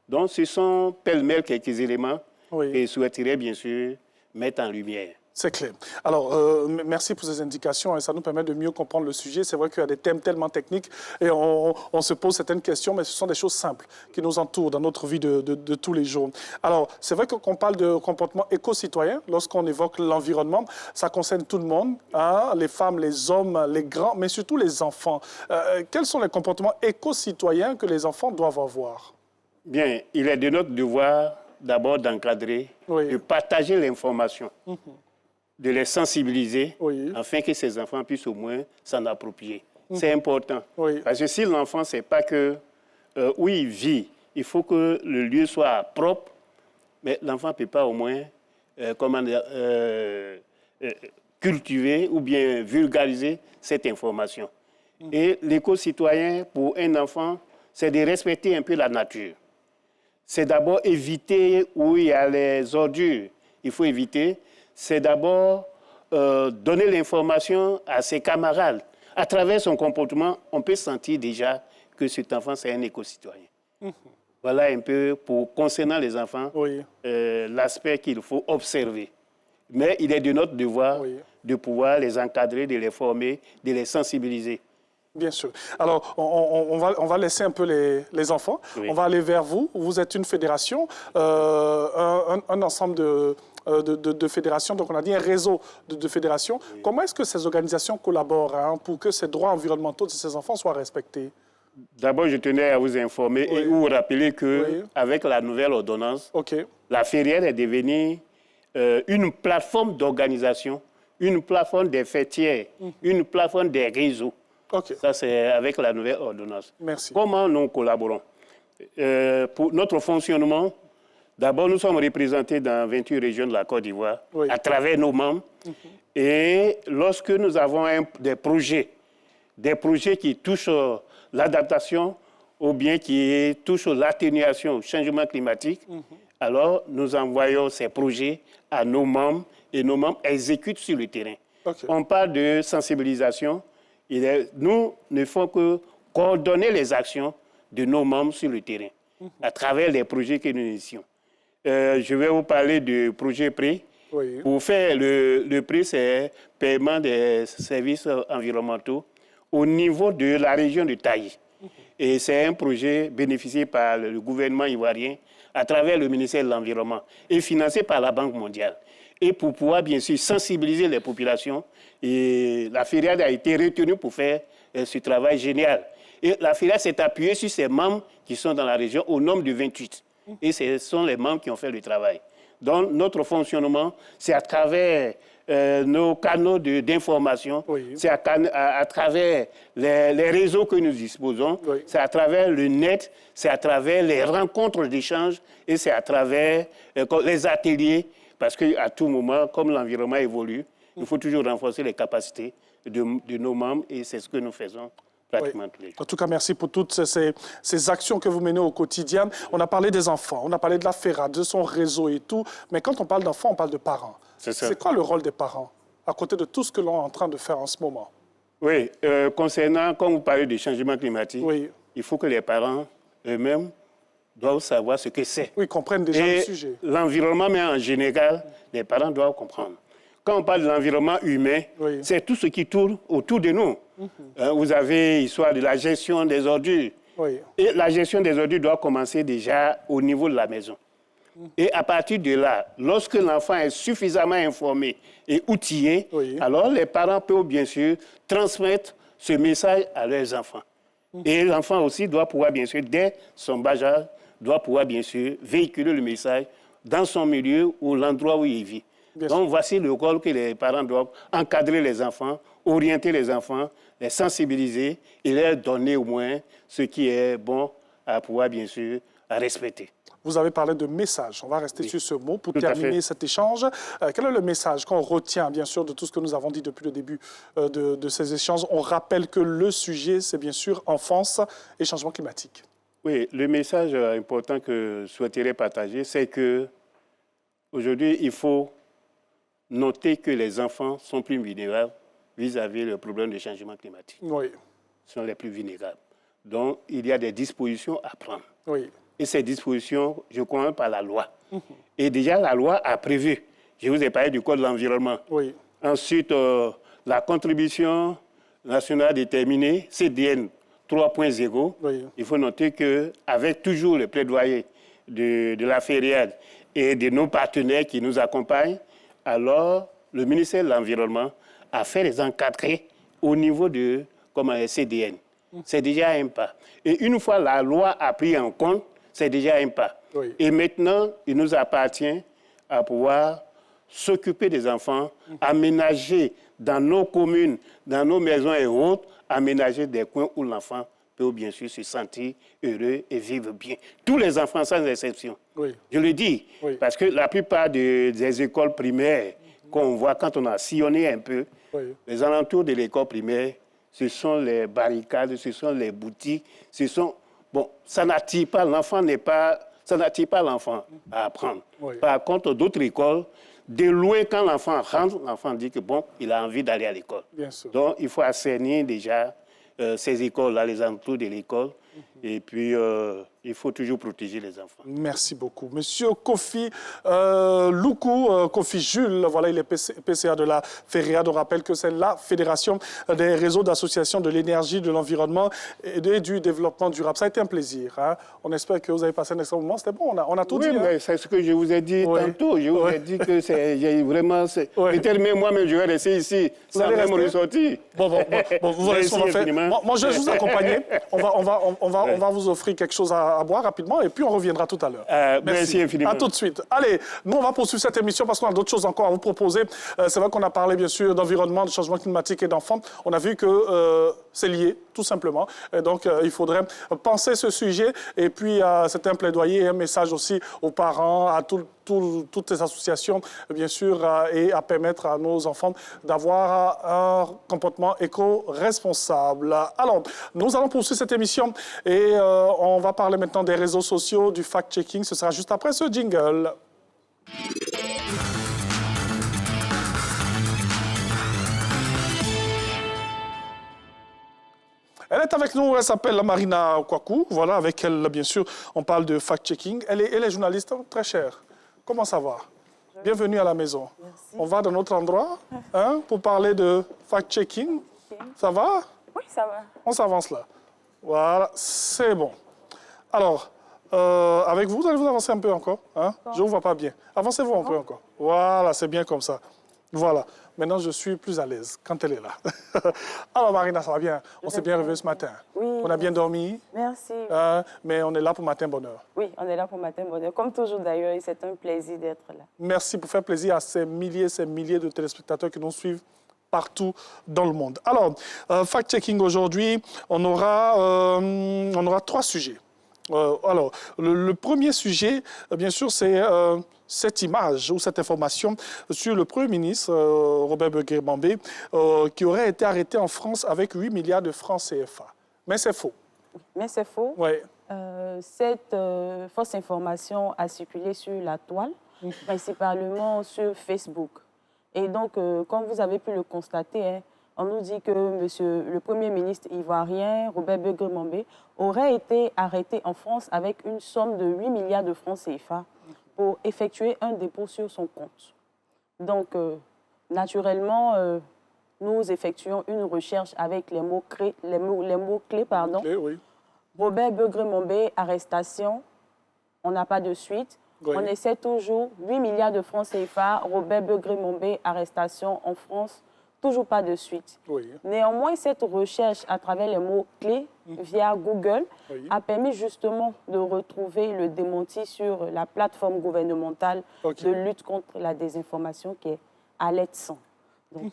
Donc ce sont pêle-mêle quelques éléments que je souhaiterais bien sûr mettre en lumière. C'est clair. Alors, merci pour ces indications et ça nous permet de mieux comprendre le sujet. C'est vrai qu'il y a des thèmes tellement techniques et on se pose certaines questions, mais ce sont des choses simples qui nous entourent dans notre vie de tous les jours. Alors, c'est vrai qu'on parle de comportement éco-citoyen. Lorsqu'on évoque l'environnement, ça concerne tout le monde, hein, les femmes, les hommes, les grands, mais surtout les enfants. Quels sont les comportements éco-citoyens que les enfants doivent avoir? Bien, il est de notre devoir d'abord d'encadrer, de partager l'information. De les sensibiliser afin que ces enfants puissent au moins s'en approprier. C'est important. Parce que si l'enfant ne sait pas que où il vit, il faut que le lieu soit propre, mais l'enfant ne peut pas au moins cultiver ou bien vulgariser cette information. Et l'éco-citoyen, pour un enfant, c'est de respecter un peu la nature. C'est d'abord éviter où il y a les ordures. Il faut éviter. C'est d'abord donner l'information à ses camarades. À travers son comportement, on peut sentir déjà que cet enfant, c'est un éco-citoyen. Voilà un peu, concernant les enfants, l'aspect qu'il faut observer. Mais il est de notre devoir de pouvoir les encadrer, de les former, de les sensibiliser. Bien sûr. Alors, on va laisser un peu les enfants. On va aller vers vous. Vous êtes une fédération, un ensemble de fédérations. Donc, on a dit un réseau de fédérations. Comment est-ce que ces organisations collaborent pour que ces droits environnementaux de ces enfants soient respectés? D'abord, je tenais à vous informer et vous rappeler qu'avec la nouvelle ordonnance, la FERIER est devenue une plateforme d'organisation, une plateforme des fêtières, une plateforme des réseaux. Ça, c'est avec la nouvelle ordonnance. Merci. Comment nous collaborons? Pour notre fonctionnement, d'abord, nous sommes représentés dans 28 régions de la Côte d'Ivoire à travers nos membres. Et lorsque nous avons des projets qui touchent l'adaptation ou bien qui touchent l'atténuation au changement climatique, alors nous envoyons ces projets à nos membres et nos membres exécutent sur le terrain. On parle de sensibilisation. Nous ne faisons que coordonner les actions de nos membres sur le terrain à travers les projets que nous initions. Je vais vous parler du projet PRE. Pour faire le PRE, c'est paiement des services environnementaux au niveau de la région de Taï. Et c'est un projet bénéficié par le gouvernement ivoirien à travers le ministère de l'Environnement et financé par la Banque mondiale. Et pour pouvoir, bien sûr, sensibiliser les populations, et la FERIAD a été retenue pour faire ce travail génial. Et la FERIAD s'est appuyée sur ses membres qui sont dans la région au nombre de 28. Et ce sont les membres qui ont fait le travail. Donc, notre fonctionnement, c'est à travers nos canaux d'information, c'est à travers les réseaux que nous disposons, c'est à travers le net, c'est à travers les rencontres d'échange et c'est à travers les ateliers. Parce qu'à tout moment, comme l'environnement évolue, il faut toujours renforcer les capacités de nos membres et c'est ce que nous faisons pratiquement tous les jours. En tout cas, merci pour toutes ces actions que vous menez au quotidien. On a parlé des enfants, on a parlé de la FERAD, de son réseau et tout, mais quand on parle d'enfants, on parle de parents. C'est quoi le rôle des parents à côté de tout ce que l'on est en train de faire en ce moment? Oui, concernant, quand vous parlez du changement climatique, il faut que les parents eux-mêmes doivent savoir ce que c'est. Oui, comprennent déjà le sujet. L'environnement, mais en général, les parents doivent comprendre. Quand on parle de l'environnement humain, c'est tout ce qui tourne autour de nous. Vous avez l'histoire de la gestion des ordures. Et la gestion des ordures doit commencer déjà au niveau de la maison. Et à partir de là, lorsque l'enfant est suffisamment informé et outillé, alors les parents peuvent bien sûr transmettre ce message à leurs enfants. Et l'enfant aussi doit pouvoir bien sûr, dès son bas âge, doit pouvoir bien sûr véhiculer le message dans son milieu ou l'endroit où il vit. Donc voici le rôle que les parents doivent encadrer les enfants, orienter les enfants, les sensibiliser et leur donner au moins ce qui est bon à pouvoir, bien sûr, respecter. Vous avez parlé de message. On va rester sur ce mot pour terminer cet échange. Quel est le message qu'on retient, bien sûr, de tout ce que nous avons dit depuis le début de ces échanges? On rappelle que le sujet, c'est bien sûr enfance et changement climatique. Oui, le message important que je souhaiterais partager, c'est que aujourd'hui, il faut noter que les enfants sont plus vulnérables vis-à-vis du problème du changement climatique. Oui. Ils sont les plus vulnérables. Donc, il y a des dispositions à prendre. Oui. Et ces dispositions, je crois, par la loi. Et déjà, la loi a prévu. Je vous ai parlé du Code de l'environnement. Oui. Ensuite, la contribution nationale déterminée, CDN 3.0. Oui. Il faut noter qu'avec toujours le plaidoyer de la FERIAD et de nos partenaires qui nous accompagnent, alors le ministère de l'Environnement a fait les encadrer au niveau de CDN. C'est déjà un pas. Et une fois la loi a pris en compte, c'est déjà un pas. Oui. Et maintenant, il nous appartient à pouvoir s'occuper des enfants, aménager dans nos communes, dans nos maisons et autres, aménager des coins où l'enfant peut bien sûr se sentir heureux et vivre bien. Tous les enfants sans exception. Oui. Je le dis, parce que la plupart des écoles primaires qu'on voit quand on a sillonné un peu, les alentours de l'école primaire, ce sont les barricades, ce sont les boutiques, ce sont... Bon, ça n'attire pas l'enfant, ça n'attire pas l'enfant à apprendre. Oui. Par contre, d'autres écoles, de loin, quand l'enfant rentre, l'enfant dit que bon, il a envie d'aller à l'école. Bien sûr. Donc, il faut assainir déjà ces écoles-là, les alentours de l'école. Et puis, il faut toujours protéger les enfants. Merci beaucoup. Monsieur Kofi Loukou, Kofi Jules, voilà, il est PCA de la FERIAD. On rappelle que c'est la Fédération des réseaux d'associations de l'énergie, de l'environnement et du développement durable. Ça a été un plaisir. Hein? On espère que vous avez passé un excellent moment. C'était bon, on a tout dit. Oui, mais c'est ce que je vous ai dit tantôt. Je vous ai dit que c'est vraiment... Peut-être même moi-même, je vais rester ici sans même ressortir. Bon, vous allez souvent faire. Moi, je vais vous accompagner. On va vous offrir quelque chose à boire rapidement et puis on reviendra tout à l'heure. Merci infiniment. À tout de suite. Allez, nous, on va poursuivre cette émission parce qu'on a d'autres choses encore à vous proposer. C'est vrai qu'on a parlé, bien sûr, d'environnement, de changement climatique et d'enfants. On a vu que c'est lié, tout simplement. Et donc, il faudrait penser ce sujet. Et puis, c'est un plaidoyer et un message aussi aux parents, à toutes les associations, bien sûr, et à permettre à nos enfants d'avoir un comportement éco-responsable. Alors, nous allons poursuivre cette émission et on va parler maintenant des réseaux sociaux, du fact-checking. Ce sera juste après ce jingle. Elle est avec nous, elle s'appelle Marina Kwaku. Voilà, avec elle, bien sûr, on parle de fact-checking. Elle est journaliste très chère. Comment ça va? Bienvenue à la maison. Merci. On va dans notre endroit pour parler de fact-checking. Ça va? Oui, ça va. On s'avance là. Voilà, c'est bon. Alors, avec vous, allez vous avancer un peu encore. Hein? Je ne vous vois pas bien. Avancez-vous un peu encore. Voilà, c'est bien comme ça. Voilà. Maintenant, je suis plus à l'aise quand elle est là. Alors, Marina, ça va bien? On s'est bien réveillé ce matin. Oui. On a bien dormi. Merci. Mais on est là pour Matin Bonheur. Oui, on est là pour Matin Bonheur. Comme toujours, d'ailleurs, et c'est un plaisir d'être là. Merci pour faire plaisir à ces milliers de téléspectateurs qui nous suivent partout dans le monde. Alors, fact-checking aujourd'hui, on aura 3 sujets. Alors, le premier sujet, bien sûr, c'est cette image ou cette information sur le Premier ministre, Robert Begué-Bambé, qui aurait été arrêté en France avec 8 milliards de francs CFA. Mais c'est faux. Mais c'est faux. Oui. Cette fausse information a circulé sur la toile, principalement sur Facebook. Et donc, comme vous avez pu le constater, on nous dit que le Premier ministre ivoirien, Robert Begué-Bambé, aurait été arrêté en France avec une somme de 8 milliards de francs CFA pour effectuer un dépôt sur son compte. Donc, naturellement, nous effectuons une recherche avec les mots-clés. Oui. Robert Begué-Bambé, arrestation, on n'a pas de suite. Oui. On essaie toujours 8 milliards de francs CFA, Robert Begué-Bambé, arrestation en France, toujours pas de suite. Oui. Néanmoins, cette recherche à travers les mots-clés via Google a permis justement de retrouver le démenti sur la plateforme gouvernementale de lutte contre la désinformation qui est Alert 100. Donc,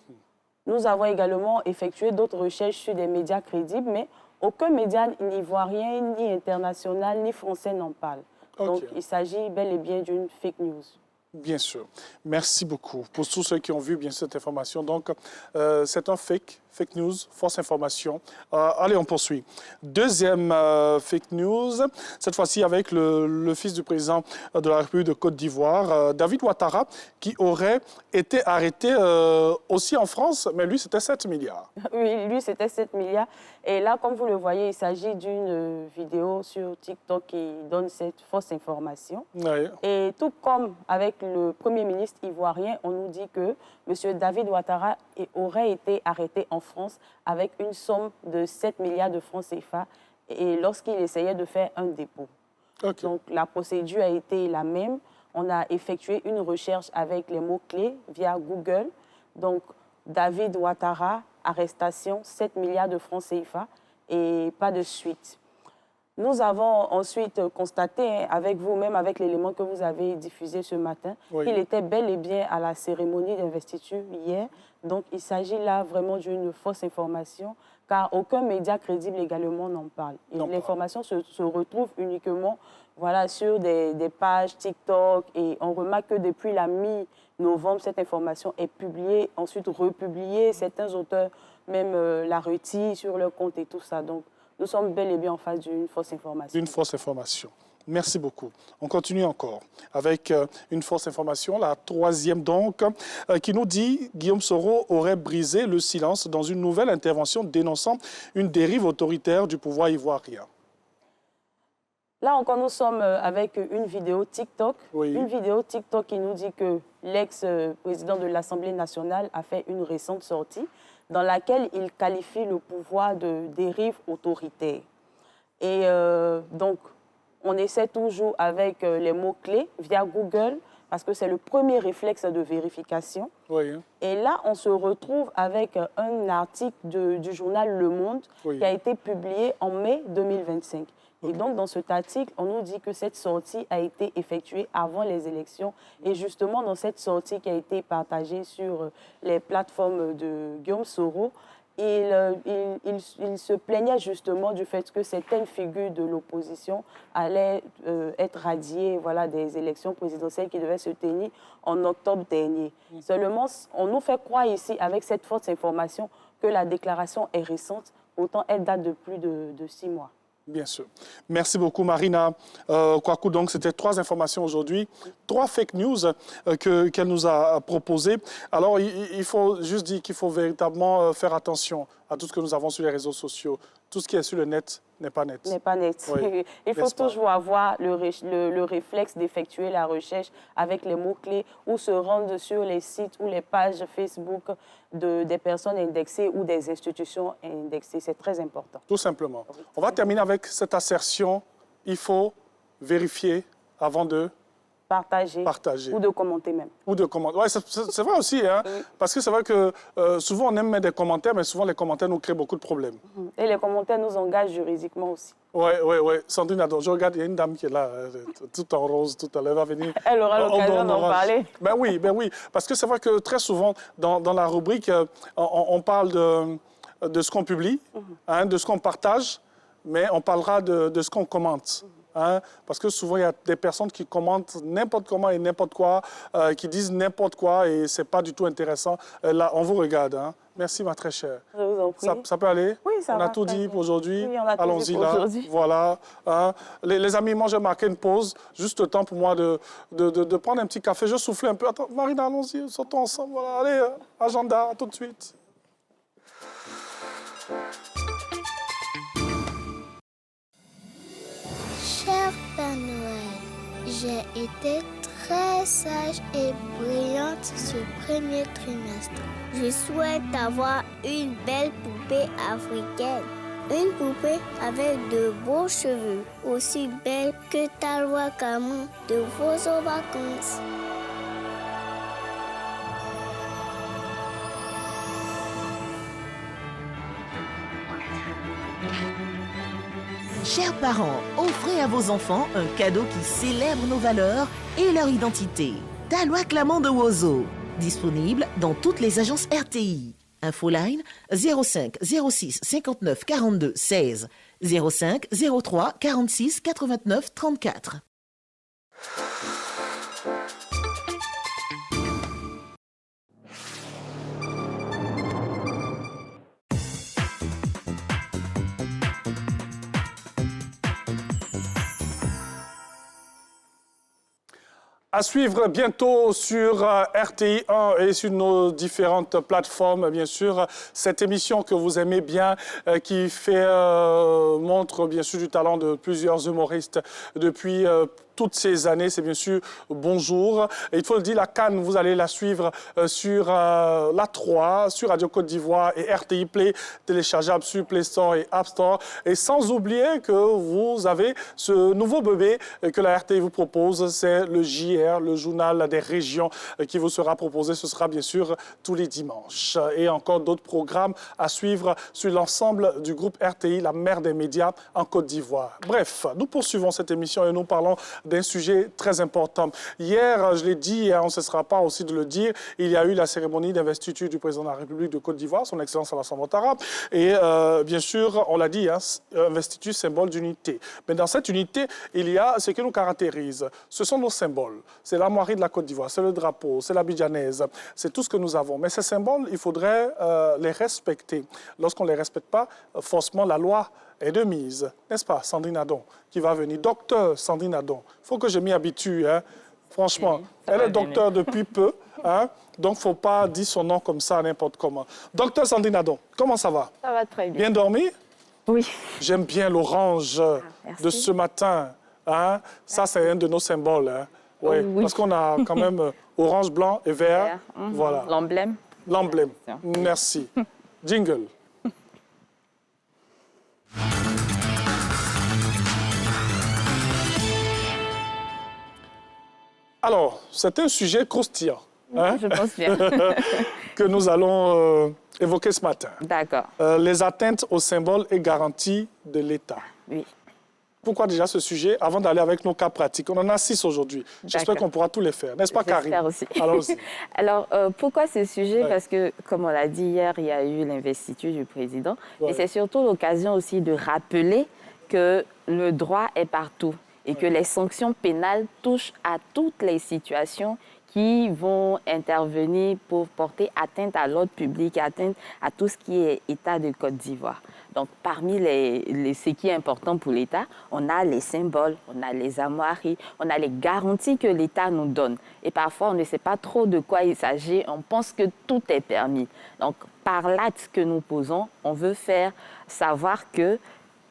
nous avons également effectué d'autres recherches sur des médias crédibles, mais aucun média ivoirien, ni international, ni français n'en parle. Okay. Donc, il s'agit bel et bien d'une fake news. Bien sûr. Merci beaucoup pour tous ceux qui ont vu bien cette information. Donc, c'est un fake news, fausse information. Allez, on poursuit. Deuxième fake news, cette fois-ci avec le fils du président de la République de Côte d'Ivoire, David Ouattara, qui aurait été arrêté aussi en France, mais lui, c'était 7 milliards. Oui, lui, c'était 7 milliards. Et là, comme vous le voyez, il s'agit d'une vidéo sur TikTok qui donne cette fausse information. Oui. Et tout comme avec le Premier ministre ivoirien, on nous dit que M. David Ouattara aurait été arrêté en France avec une somme de 7 milliards de francs CFA et lorsqu'il essayait de faire un dépôt. Okay. Donc, la procédure a été la même. On a effectué une recherche avec les mots-clés via Google. Donc, David Ouattara, arrestation, 7 milliards de francs CFA et pas de suite. Nous avons ensuite constaté, avec vous-même, avec l'élément que vous avez diffusé ce matin, oui, qu'il était bel et bien à la cérémonie d'investiture hier. Donc, il s'agit là vraiment d'une fausse information, car aucun média crédible également n'en parle. L'information se retrouve uniquement sur des pages TikTok, et on remarque que depuis la mi-novembre, cette information est publiée, ensuite republiée. Certains auteurs même la retirent sur leur compte et tout ça. Donc, nous sommes bel et bien en face d'une fausse information. D'une fausse information. Merci beaucoup. On continue encore avec une fausse information, la troisième donc, qui nous dit Guillaume Soro aurait brisé le silence dans une nouvelle intervention dénonçant une dérive autoritaire du pouvoir ivoirien. Là encore, nous sommes avec une vidéo TikTok. Oui. Une vidéo TikTok qui nous dit que l'ex-président de l'Assemblée nationale a fait une récente sortie dans laquelle il qualifie le pouvoir de dérive autoritaire. Et donc, on essaie toujours avec les mots-clés via Google, parce que c'est le premier réflexe de vérification. Oui. Et là, on se retrouve avec un article du journal Le Monde, oui, qui a été publié en mai 2025. Et donc, dans cet article, on nous dit que cette sortie a été effectuée avant les élections. Et justement, dans cette sortie qui a été partagée sur les plateformes de Guillaume Soro, il se plaignait justement du fait que certaines figures de l'opposition allaient être radiées des élections présidentielles qui devaient se tenir en octobre dernier. Seulement, on nous fait croire ici, avec cette fausse information, que la déclaration est récente. Pourtant, elle date de plus de 6 mois. Bien sûr. Merci beaucoup, Marina Kouakou. Donc, c'était 3 informations aujourd'hui, 3 fake news qu'elle nous a proposées. Alors, il faut juste dire qu'il faut véritablement faire attention à tout ce que nous avons sur les réseaux sociaux. Tout ce qui est sur le net n'est pas net. N'est pas net. Oui. Il faut toujours avoir le réflexe d'effectuer la recherche avec les mots-clés ou se rendre sur les sites ou les pages Facebook des personnes indexées ou des institutions indexées. C'est très important. Tout simplement. On va terminer avec cette assertion. Il faut vérifier avant de partager. Ou de commenter même. Ou de commenter. Ouais, c'est vrai aussi, hein? Oui. Parce que c'est vrai que souvent on aime mettre des commentaires, mais souvent les commentaires nous créent beaucoup de problèmes. Et les commentaires nous engagent juridiquement aussi. Oui. Sandrine adore. Je regarde, il y a une dame qui est là, tout en rose, tout à l'heure, va venir. Elle aura l'occasion d'en parler. Ben oui. Parce que c'est vrai que très souvent, dans la rubrique, on parle de ce qu'on publie, de ce qu'on partage, mais on parlera de ce qu'on commente. Parce que souvent, il y a des personnes qui commentent n'importe comment et n'importe quoi, qui disent n'importe quoi et ce n'est pas du tout intéressant. Là, on vous regarde. Merci, ma très chère. Je vous en prie. Ça peut aller? Oui, ça va. On a tout dit pour aujourd'hui? Oui, on a tout dit pour aujourd'hui. Voilà. Les amis, moi, je vais marquer une pause. Juste le temps pour moi de prendre un petit café. Je souffle un peu. Attends, Marina, allons-y, sortons ensemble. Voilà. Allez, agenda, à tout de suite. Cher Père Noël, j'ai été très sage et brillante ce premier trimestre. Je souhaite avoir une belle poupée africaine. Une poupée avec de beaux cheveux, aussi belle que Talwa Kamon de vos vacances. Chers parents, offrez à vos enfants un cadeau qui célèbre nos valeurs et leur identité. Talwa Clamant de Wozo, disponible dans toutes les agences RTI. Infoline 05 06 59 42 16 05 03 46 89 34. À suivre bientôt sur RTI 1 et sur nos différentes plateformes, bien sûr. Cette émission que vous aimez bien, qui montre bien sûr du talent de plusieurs humoristes depuis toutes ces années, c'est bien sûr Bonjour. Et il faut le dire, la CAN, vous allez la suivre sur la 3, sur Radio Côte d'Ivoire et RTI Play, téléchargeable sur Play Store et App Store. Et sans oublier que vous avez ce nouveau bébé que la RTI vous propose, c'est le JR, le journal des régions qui vous sera proposé. Ce sera bien sûr tous les dimanches. Et encore d'autres programmes à suivre sur l'ensemble du groupe RTI, la mère des médias en Côte d'Ivoire. Bref, nous poursuivons cette émission et nous parlons d'un sujet très important. Hier, je l'ai dit, et on ne cessera pas aussi de le dire, il y a eu la cérémonie d'investiture du président de la République de Côte d'Ivoire, son Excellence Alassane Ouattara. Et bien sûr, on l'a dit, investiture, symbole d'unité. Mais dans cette unité, il y a ce qui nous caractérise. Ce sont nos symboles. C'est l'armoirie de la Côte d'Ivoire, c'est le drapeau, c'est la bidjanaise, c'est tout ce que nous avons. Mais ces symboles, il faudrait les respecter. Lorsqu'on ne les respecte pas, forcément, la loi est de mise, n'est-ce pas, Sandrine Adon, qui va venir. Docteur Sandrine Adon, il faut que je m'y habitue, hein. Franchement. Oui, elle est docteur depuis peu, hein, donc il ne faut pas dire son nom comme ça n'importe comment. Docteur Sandrine Adon, comment ça va? Ça va très bien. Bien dormi? Oui. J'aime bien l'orange de ce matin. Hein. Ça, c'est un de nos symboles. Hein. Oui, parce qu'on a quand même orange, blanc et vert. Voilà. L'emblème. L'emblème. Merci. Jingle. Alors, c'est un sujet croustillant. Hein? Je pense bien. que nous allons évoquer ce matin. D'accord. Les atteintes aux symboles et garanties de l'État. Oui. Pourquoi déjà ce sujet? Avant d'aller avec nos cas pratiques, on en a 6 aujourd'hui. J'espère qu'on pourra tous les faire. N'est-ce pas, Karine? J'espère aussi. Allons-y. Alors, pourquoi ce sujet? Parce que, comme on l'a dit hier, il y a eu l'investiture du président. Et c'est surtout l'occasion aussi de rappeler que le droit est partout et que les sanctions pénales touchent à toutes les situations qui vont intervenir pour porter atteinte à l'ordre public, atteinte à tout ce qui est État de Côte d'Ivoire. Donc, parmi ce qui est important pour l'État, on a les symboles, on a les armoiries, on a les garanties que l'État nous donne. Et parfois, on ne sait pas trop de quoi il s'agit, on pense que tout est permis. Donc, par l'acte que nous posons, on veut faire savoir que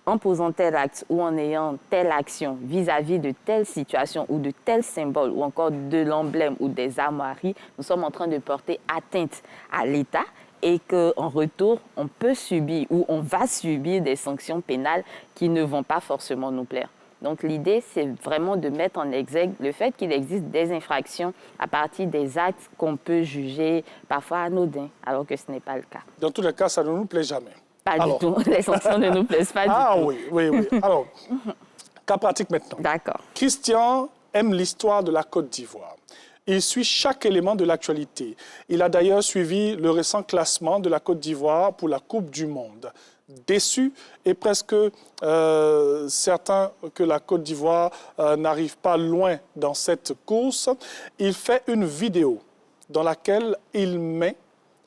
en posant tel acte ou en ayant telle action vis-à-vis de telle situation ou de tel symbole ou encore de l'emblème ou des armoiries, nous sommes en train de porter atteinte à l'État et qu'en retour, on peut subir ou on va subir des sanctions pénales qui ne vont pas forcément nous plaire. Donc l'idée, c'est vraiment de mettre en exergue le fait qu'il existe des infractions à partir des actes qu'on peut juger parfois anodins, alors que ce n'est pas le cas. Dans tous les cas, ça ne nous plaît jamais. Pas du tout. Les sanctions ne nous plaisent pas du tout. Ah oui. Alors, cas pratique maintenant. D'accord. Christian aime l'histoire de la Côte d'Ivoire. Il suit chaque élément de l'actualité. Il a d'ailleurs suivi le récent classement de la Côte d'Ivoire pour la Coupe du Monde. Déçu et presque certain que la Côte d'Ivoire n'arrive pas loin dans cette course, il fait une vidéo dans laquelle il met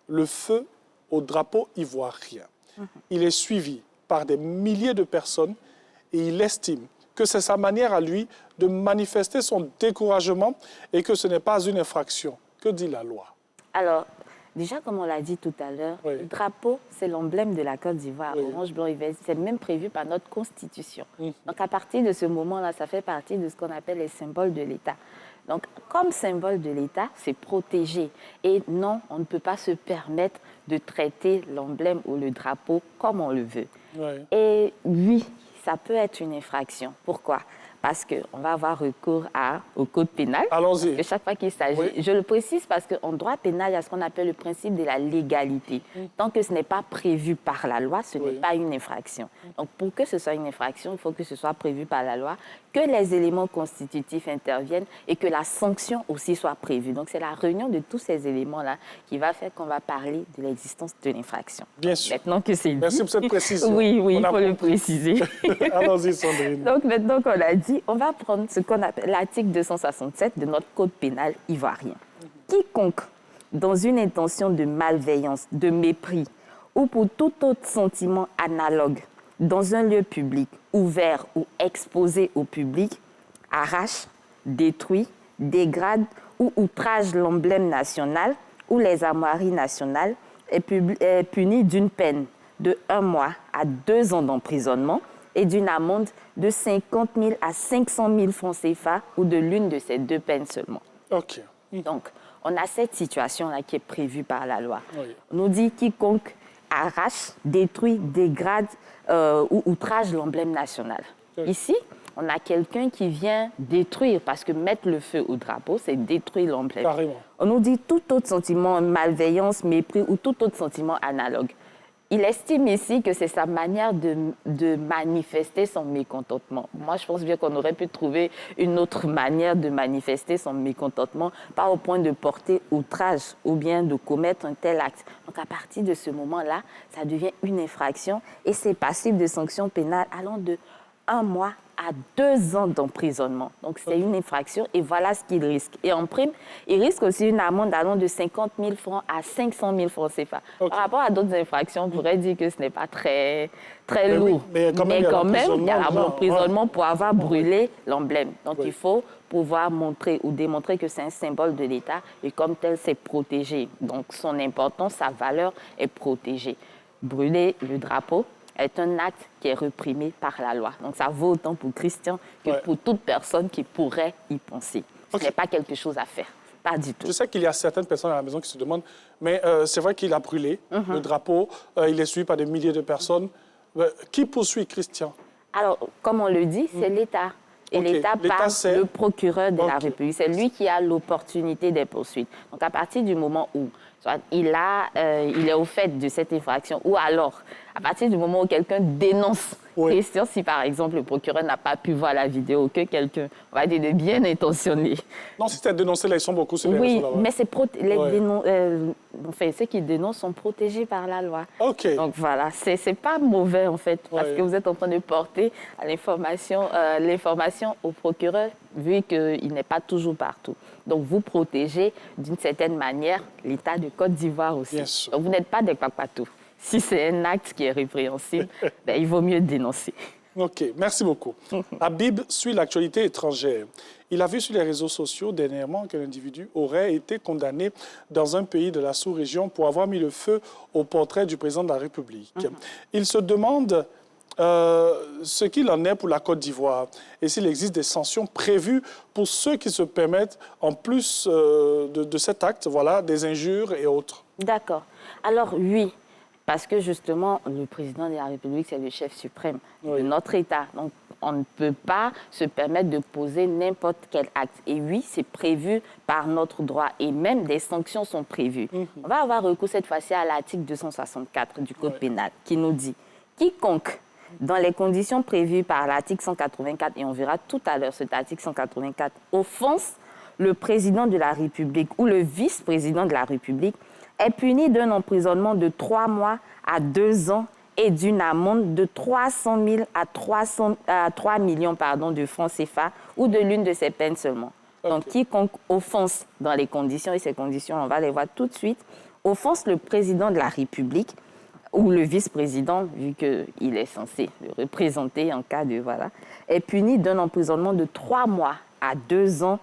le feu au drapeau ivoirien. Il est suivi par des milliers de personnes et il estime que c'est sa manière à lui de manifester son découragement et que ce n'est pas une infraction. Que dit la loi? Alors, déjà, comme on l'a dit tout à l'heure, le drapeau, c'est l'emblème de la Côte d'Ivoire, orange, blanc et vert. C'est même prévu par notre Constitution. Donc, à partir de ce moment-là, ça fait partie de ce qu'on appelle les symboles de l'État. Donc, comme symbole de l'État, c'est protégé. Et non, on ne peut pas se permettre de traiter l'emblème ou le drapeau comme on le veut. Et oui, ça peut être une infraction. Pourquoi? parce qu'on va avoir recours au code pénal. Allons-y. Chaque fois qu'il s'agit, je le précise parce qu'en droit pénal, il y a ce qu'on appelle le principe de la légalité. Tant que ce n'est pas prévu par la loi, ce n'est pas une infraction. Donc, pour que ce soit une infraction, il faut que ce soit prévu par la loi, que les éléments constitutifs interviennent et que la sanction aussi soit prévue. Donc, c'est la réunion de tous ces éléments-là qui va faire qu'on va parler de l'existence de l'infraction. Bien sûr. Maintenant que c'est dit. Merci pour cette précision. Oui, il faut le préciser. Allons-y, Sandrine. Donc, maintenant qu'on l'a dit, on va prendre ce qu'on appelle l'article 267 de notre code pénal ivoirien. Quiconque, dans une intention de malveillance, de mépris ou pour tout autre sentiment analogue, dans un lieu public, ouvert ou exposé au public, arrache, détruit, dégrade ou outrage l'emblème national ou les armoiries nationales est puni d'une peine de 1 mois à 2 ans d'emprisonnement et d'une amende de 50 000 à 500 000 francs CFA ou de l'une de ces 2 peines seulement. OK. Donc, on a cette situation-là qui est prévue par la loi. Oui. On nous dit quiconque arrache, détruit, dégrade ou outrage l'emblème national. Oui. Ici, on a quelqu'un qui vient détruire, parce que mettre le feu au drapeau, c'est détruire l'emblème. Carrément. On nous dit tout autre sentiment, malveillance, mépris ou tout autre sentiment analogue. Il estime ici que c'est sa manière de manifester son mécontentement. Moi, je pense bien qu'on aurait pu trouver une autre manière de manifester son mécontentement, pas au point de porter outrage ou bien de commettre un tel acte. Donc, à partir de ce moment-là, ça devient une infraction et c'est passible de sanctions pénales allant de 1 mois à 2 ans d'emprisonnement. Donc, c'est une infraction et voilà ce qu'il risque. Et en prime, il risque aussi une amende allant de 50 000 francs à 500 000 francs CFA. Okay. Par rapport à d'autres infractions, on pourrait dire que ce n'est pas très lourd. Mais quand même, il y a l'emprisonnement pour avoir brûlé l'emblème. Donc, il faut pouvoir montrer ou démontrer que c'est un symbole de l'État et comme tel, c'est protégé. Donc, son importance, sa valeur est protégée. Brûler le drapeau est un acte qui est réprimé par la loi. Donc, ça vaut autant pour Christian que pour toute personne qui pourrait y penser. Ce n'est pas quelque chose à faire. Pas du tout. Je sais qu'il y a certaines personnes à la maison qui se demandent, mais c'est vrai qu'il a brûlé le drapeau, il est suivi par des milliers de personnes. Qui poursuit Christian? Alors, comme on le dit, c'est l'État. Et l'État par le procureur de la République. C'est lui qui a l'opportunité des poursuites. Donc, à partir du moment où il est au fait de cette infraction, ou alors, à partir du moment où quelqu'un dénonce Christian, si par exemple le procureur n'a pas pu voir la vidéo, que quelqu'un, on va dire, de bien intentionné. Non, si tu as dénoncé, là, ils sont beaucoup sur les réseaux. Oui, mais ceux qui dénoncent sont protégés par la loi. OK. Donc voilà, c'est pas mauvais en fait, parce que vous êtes en train de porter l'information au procureur, vu qu'il n'est pas toujours partout. Donc vous protégez d'une certaine manière l'État de Côte d'Ivoire aussi. Bien sûr. Donc vous n'êtes pas des papatous. Si c'est un acte qui est répréhensible, il vaut mieux dénoncer. OK, merci beaucoup. Habib suit l'actualité étrangère. Il a vu sur les réseaux sociaux dernièrement qu'un individu aurait été condamné dans un pays de la sous-région pour avoir mis le feu au portrait du président de la République. Il se demande ce qu'il en est pour la Côte d'Ivoire et s'il existe des sanctions prévues pour ceux qui se permettent, en plus de cet acte, des injures et autres. D'accord. Alors, oui. Parce que justement, le président de la République, c'est le chef suprême de notre État. Donc, on ne peut pas se permettre de poser n'importe quel acte. Et oui, c'est prévu par notre droit. Et même des sanctions sont prévues. On va avoir recours cette fois-ci à l'article 264 du Code pénal qui nous dit « Quiconque, dans les conditions prévues par l'article 184, et on verra tout à l'heure cet article 184, offense le président de la République ou le vice-président de la République, est puni d'un emprisonnement de 3 mois à 2 ans et d'une amende de 300 000 à 3 millions de francs CFA ou de l'une de ces peines seulement. Donc, quiconque offense dans les conditions, et ces conditions, on va les voir tout de suite, offense le président de la République ou le vice-président, vu qu'il est censé le représenter en cas de... est puni d'un emprisonnement de 3 mois à 2 ans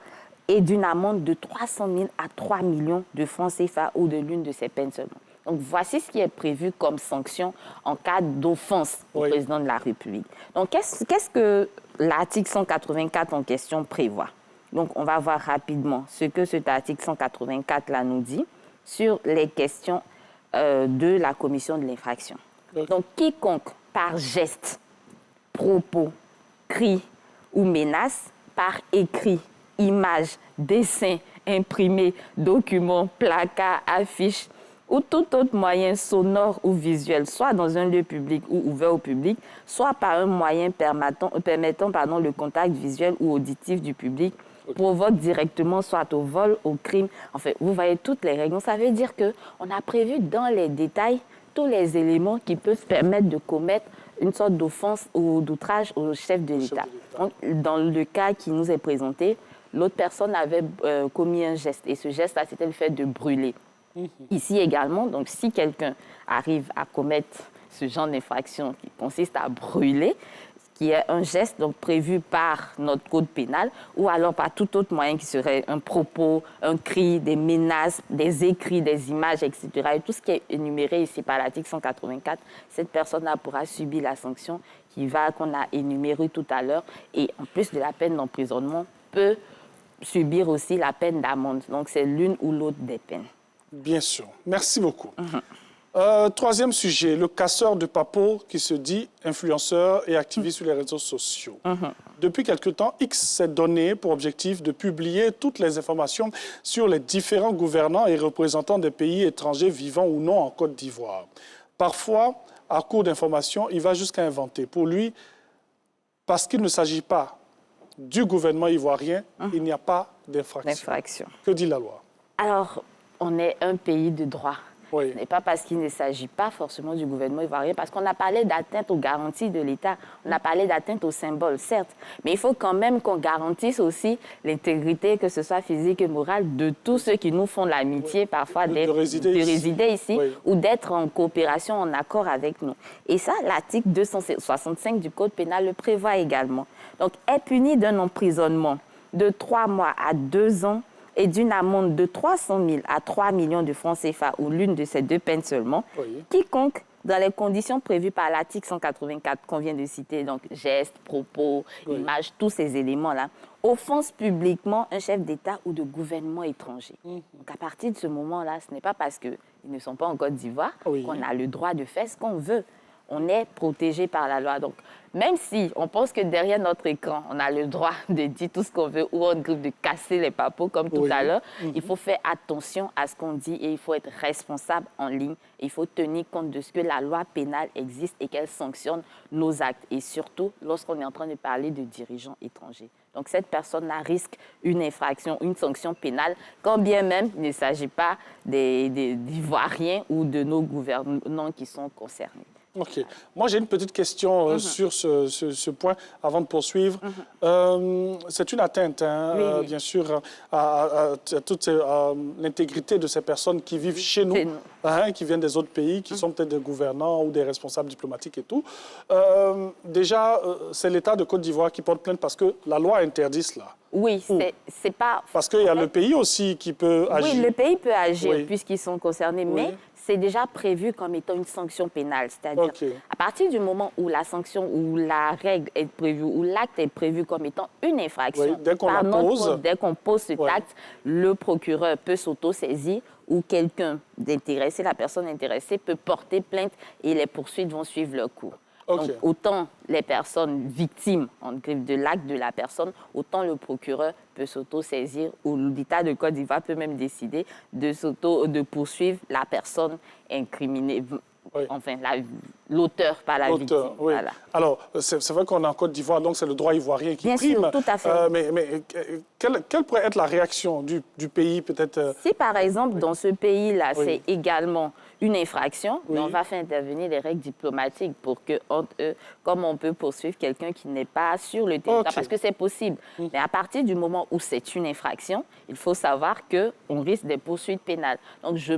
et d'une amende de 300 000 à 3 millions de francs CFA ou de l'une de ces peines seulement. Donc, voici ce qui est prévu comme sanction en cas d'offense au président de la République. Donc, qu'est-ce que l'article 184 en question prévoit? Donc, on va voir rapidement ce que cet article 184-là nous dit sur les questions de la commission de l'infraction. Donc, quiconque, par geste, propos, cri ou menace par écrit, images, dessins, imprimés, documents, placards, affiches ou tout autre moyen sonore ou visuel, soit dans un lieu public ou ouvert au public, soit par un moyen permettant le contact visuel ou auditif du public, provoque directement soit au vol, au crime. En fait, vous voyez toutes les règles. Ça veut dire qu'on a prévu dans les détails tous les éléments qui peuvent permettre de commettre une sorte d'offense ou d'outrage au chef de l'État. Dans le cas qui nous est présenté, l'autre personne avait commis un geste. Et ce geste-là, c'était le fait de brûler. Ici également, donc si quelqu'un arrive à commettre ce genre d'infraction qui consiste à brûler, qui est un geste donc prévu par notre code pénal, ou alors par tout autre moyen qui serait un propos, un cri, des menaces, des écrits, des images, etc. Et tout ce qui est énuméré ici par l'article 184, cette personne-là pourra subir la sanction qu'on a énumérée tout à l'heure, et en plus de la peine d'emprisonnement, peut subir aussi la peine d'amende. Donc c'est l'une ou l'autre des peines. Bien sûr. Merci beaucoup. Troisième sujet, le casseur de papeaux qui se dit influenceur et activiste sur les réseaux sociaux. Depuis quelque temps, X s'est donné pour objectif de publier toutes les informations sur les différents gouvernants et représentants des pays étrangers vivant ou non en Côte d'Ivoire. Parfois, à court d'informations, il va jusqu'à inventer. Pour lui, parce qu'il ne s'agit pas du gouvernement ivoirien, il n'y a pas d'infraction. Que dit la loi? Alors, on est un pays de droit. Oui. Ce n'est pas parce qu'il ne s'agit pas forcément du gouvernement ivoirien, parce qu'on a parlé d'atteinte aux garanties de l'État, on a parlé d'atteinte aux symboles, certes, mais il faut quand même qu'on garantisse aussi l'intégrité, que ce soit physique et morale, de tous ceux qui nous font l'amitié parfois de résider ici ou d'être en coopération, en accord avec nous. Et ça, l'article 265 du Code pénal le prévoit également. Donc, est puni d'un emprisonnement de 3 mois à 2 ans et d'une amende de 300 000 à 3 millions de francs CFA ou l'une de ces deux peines seulement, quiconque, dans les conditions prévues par l'article 184 qu'on vient de citer, donc gestes, propos, images, tous ces éléments-là, offense publiquement un chef d'État ou de gouvernement étranger. Donc à partir de ce moment-là, ce n'est pas parce qu'ils ne sont pas en Côte d'Ivoire qu'on a le droit de faire ce qu'on veut. On est protégé par la loi. Donc, même si on pense que derrière notre écran, on a le droit de dire tout ce qu'on veut ou on griffe de casser les papeaux comme tout à l'heure, il faut faire attention à ce qu'on dit et il faut être responsable en ligne. Il faut tenir compte de ce que la loi pénale existe et qu'elle sanctionne nos actes. Et surtout, lorsqu'on est en train de parler de dirigeants étrangers. Donc, cette personne-là risque une infraction, une sanction pénale, quand bien même il ne s'agit pas d'Ivoiriens ou de nos gouvernants qui sont concernés. OK. Moi, j'ai une petite question sur ce point avant de poursuivre. C'est une atteinte, bien sûr, à toute l'intégrité de ces personnes qui vivent chez nous, qui viennent des autres pays, qui sont peut-être des gouvernants ou des responsables diplomatiques et tout. Déjà, c'est l'État de Côte d'Ivoire qui porte plainte parce que la loi interdit cela. Oui, c'est pas... Parce qu'il y a le pays aussi qui peut agir. Oui, le pays peut agir puisqu'ils sont concernés, mais c'est déjà prévu comme étant une sanction pénale. C'est-à-dire, à partir du moment où la sanction, ou la règle est prévue, ou l'acte est prévu comme étant une infraction, dès qu'on pose cet acte, le procureur peut s'auto-saisir ou quelqu'un d'intéressé, la personne intéressée, peut porter plainte et les poursuites vont suivre leur cours. Donc, autant les personnes victimes de l'acte de la personne, autant le procureur peut s'auto-saisir ou l'État de Côte d'Ivoire peut même décider de poursuivre la personne incriminée, enfin l'auteur par la victime. Voilà. Alors, c'est vrai qu'on est en Côte d'Ivoire, donc c'est le droit ivoirien qui prime. Bien sûr, tout à fait. Mais quelle pourrait être la réaction du pays, peut-être Si, par exemple, dans ce pays-là, c'est également une infraction, mais on va faire intervenir les règles diplomatiques pour que, entre eux, comme on peut poursuivre quelqu'un qui n'est pas sur le territoire, parce que c'est possible. Mais à partir du moment où c'est une infraction, il faut savoir qu'on risque des poursuites pénales. Donc, je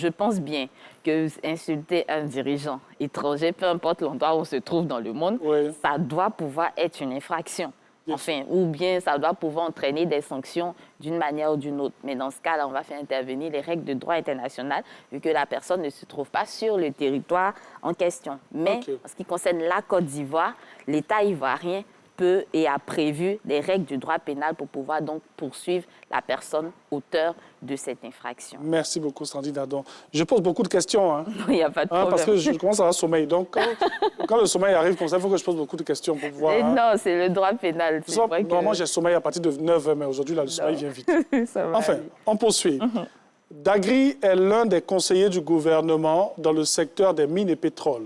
pense bien que insulter un dirigeant étranger, peu importe l'endroit où on se trouve dans le monde, ça doit pouvoir être une infraction. Enfin, ou bien ça doit pouvoir entraîner des sanctions d'une manière ou d'une autre. Mais dans ce cas-là, on va faire intervenir les règles de droit international, vu que la personne ne se trouve pas sur le territoire en question. Mais en ce qui concerne la Côte d'Ivoire, l'État ivoirien peut et a prévu des règles du droit pénal pour pouvoir donc poursuivre la personne auteur de cette infraction. Merci beaucoup, Sandrine Adon. Je pose beaucoup de questions. Hein. Il n'y a pas de problème. Parce que je commence à avoir sommeil. Donc, quand le sommeil arrive comme ça, il faut que je pose beaucoup de questions pour pouvoir... Non, c'est le droit pénal. Normalement, j'ai sommeil à partir de 9h, mais aujourd'hui, là, le sommeil vient vite. Enfin, on poursuit. Dagri est l'un des conseillers du gouvernement dans le secteur des mines et pétrole.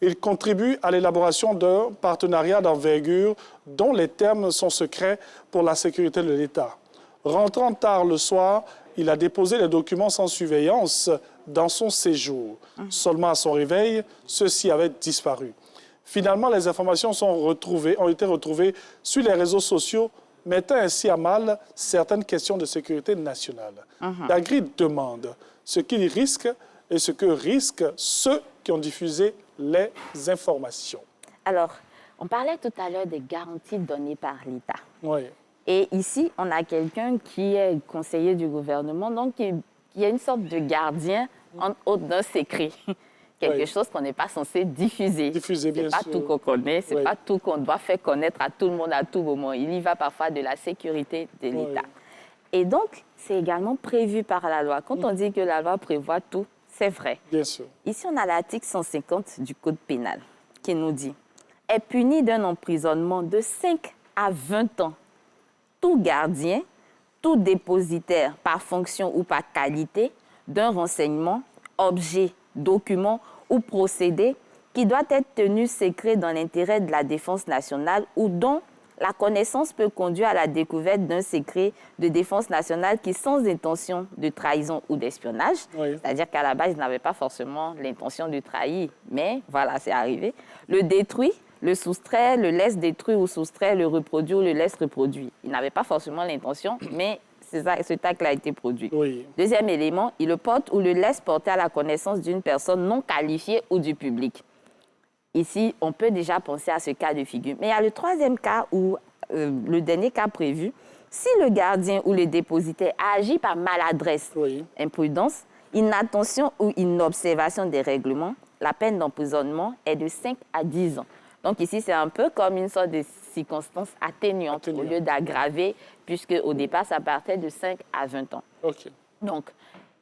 Il contribue à l'élaboration d'un partenariat d'envergure dont les termes sont secrets pour la sécurité de l'État. Rentrant tard le soir, il a déposé les documents sans surveillance dans son séjour. Seulement à son réveil, ceux-ci avaient disparu. Finalement, les informations ont été retrouvées sur les réseaux sociaux, mettant ainsi à mal certaines questions de sécurité nationale. Dagri demande ce qu'il risque et ce que risquent ceux qui ont diffusé les informations. Alors, on parlait tout à l'heure des garanties données par l'État. Oui. Et ici, on a quelqu'un qui est conseiller du gouvernement, donc qui est une sorte de gardien en haut d'un secret. Quelque chose qu'on n'est pas censé diffuser. Diffuser, bien sûr. Ce n'est pas tout qu'on connaît, ce n'est pas tout qu'on doit faire connaître à tout le monde à tout moment. Il y va parfois de la sécurité de l'État. Et donc, c'est également prévu par la loi. Quand on dit que la loi prévoit tout, c'est vrai. Bien sûr. Ici, on a l'article 150 du Code pénal qui nous dit « Est puni d'un emprisonnement de 5 à 20 ans tout gardien, tout dépositaire par fonction ou par qualité d'un renseignement, objet, document ou procédé qui doit être tenu secret dans l'intérêt de la défense nationale ou dont la connaissance peut conduire à la découverte d'un secret de défense nationale qui, sans intention de trahison ou d'espionnage, c'est-à-dire qu'à la base, il n'avait pas forcément l'intention de trahir, mais voilà, c'est arrivé, le détruit, le soustrait, le laisse détruire ou soustrait, le reproduit ou le laisse reproduire. Il n'avait pas forcément l'intention, mais cet acte a été produit. Deuxième élément, il le porte ou le laisse porter à la connaissance d'une personne non qualifiée ou du public. Ici, on peut déjà penser à ce cas de figure. Mais il y a le troisième cas, ou le dernier cas prévu. Si le gardien ou le dépositaire agit par maladresse, imprudence, inattention ou inobservation des règlements, la peine d'emprisonnement est de 5 à 10 ans. Donc ici, c'est un peu comme une sorte de circonstance atténuante au lieu d'aggraver, puisque au départ, ça partait de 5 à 20 ans. Donc,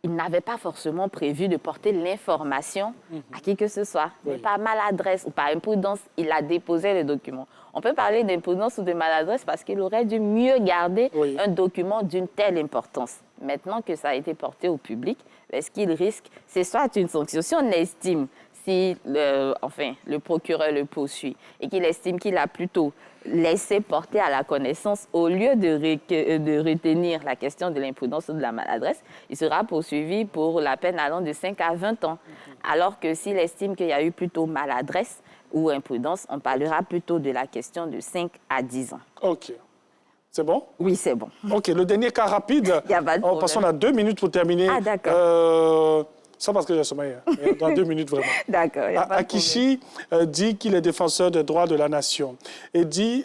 il n'avait pas forcément prévu de porter l'information à qui que ce soit. Mais par maladresse ou par imprudence, il a déposé le document. On peut parler d'imprudence ou de maladresse parce qu'il aurait dû mieux garder un document d'une telle importance. Maintenant que ça a été porté au public, est-ce qu'il risque, c'est soit une sanction, si on estime, si le procureur le poursuit et qu'il estime qu'il a plutôt laissé porter à la connaissance au lieu de retenir la question de l'imprudence ou de la maladresse, il sera poursuivi pour la peine allant de 5 à 20 ans. Alors que s'il estime qu'il y a eu plutôt maladresse ou imprudence, on parlera plutôt de la question de 5 à 10 ans. OK. C'est bon? Oui, c'est bon. OK. Le dernier cas rapide. Il n'y a pas de problème. Parce qu'on a 2 minutes pour terminer. Ah, d'accord. Ça parce que j'ai sommeil. Dans 2 minutes, vraiment. D'accord. Akichi dit qu'il est défenseur des droits de la nation et dit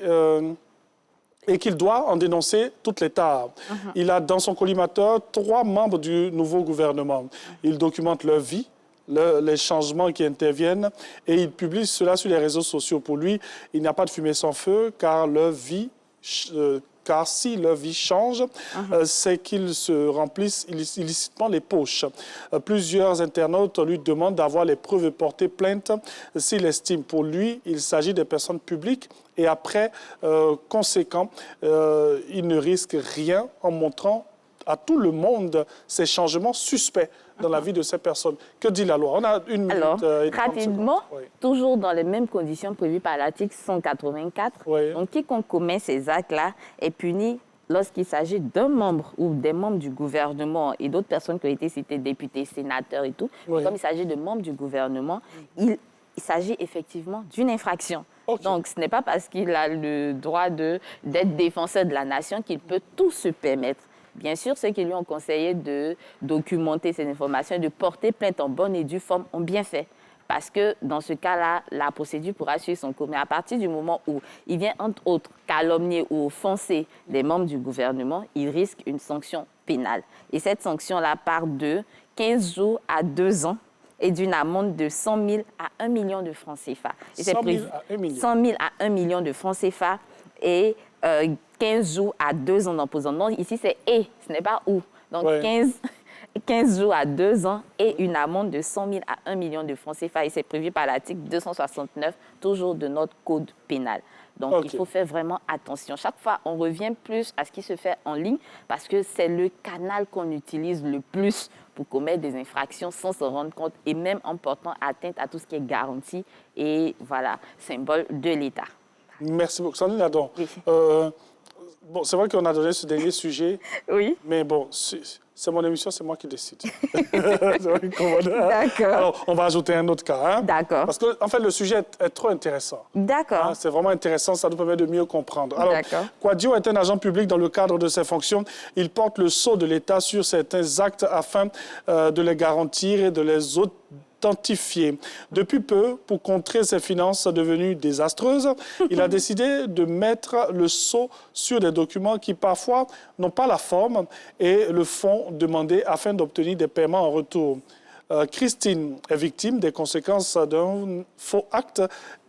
et qu'il doit en dénoncer toutes les tares. Il a dans son collimateur 3 membres du nouveau gouvernement. Il documente leur vie, les changements qui interviennent et il publie cela sur les réseaux sociaux. Pour lui, il n'y a pas de fumée sans feu car si leur vie change, c'est qu'ils se remplissent illicitement les poches. Plusieurs internautes lui demandent d'avoir les preuves et porter plainte s'il estime. Pour lui, il s'agit des personnes publiques et après, conséquent, il ne risque rien en montrant à tout le monde ces changements suspects dans la vie de ces personnes. Que dit la loi? On a 1 minute. Alors, rapidement, toujours dans les mêmes conditions prévues par l'article 184, donc quiconque commet ces actes-là est puni lorsqu'il s'agit d'un membre ou des membres du gouvernement et d'autres personnes qui ont été citées, députés, sénateurs et tout. Comme il s'agit de membres du gouvernement, il s'agit effectivement d'une infraction. Donc, ce n'est pas parce qu'il a le droit d'être défenseur de la nation qu'il peut tout se permettre. Bien sûr, ceux qui lui ont conseillé de documenter ces informations, de porter plainte en bonne et due forme, ont bien fait. Parce que dans ce cas-là, la procédure pourra suivre son cours. Mais à partir du moment où il vient, entre autres, calomnier ou offenser des membres du gouvernement, il risque une sanction pénale. Et cette sanction-là part de 15 jours à 2 ans et d'une amende de 100 000 à 1 million de francs CFA. Et 100 000 à 1 million. 100 000 à 1 million de francs CFA. et 15 jours à 2 ans d'emprisonnement. Ici, c'est « et », ce n'est pas « ou ». Donc, 15 jours à 2 ans et une amende de 100 000 à 1 million de francs CFA. Et c'est prévu par l'article 269, toujours de notre code pénal. Donc, il faut faire vraiment attention. Chaque fois, on revient plus à ce qui se fait en ligne parce que c'est le canal qu'on utilise le plus pour commettre des infractions sans se rendre compte et même en portant atteinte à tout ce qui est garantie et, voilà, symbole de l'État. Merci beaucoup. Sandrine Adon, bon, c'est vrai qu'on a donné ce dernier sujet. Oui. Mais bon, c'est mon émission, c'est moi qui décide. D'accord. Alors, on va ajouter un autre cas. Hein? D'accord. Parce que, en fait, le sujet est trop intéressant. D'accord. Hein? C'est vraiment intéressant, ça nous permet de mieux comprendre. Alors, Kwadio est un agent public dans le cadre de ses fonctions. Il porte le sceau de l'État sur certains actes afin de les garantir et de les authentifier. Depuis peu, pour contrer ses finances devenues désastreuses, il a décidé de mettre le sceau sur des documents qui parfois n'ont pas la forme et le fond demandé afin d'obtenir des paiements en retour. Christine est victime des conséquences d'un faux acte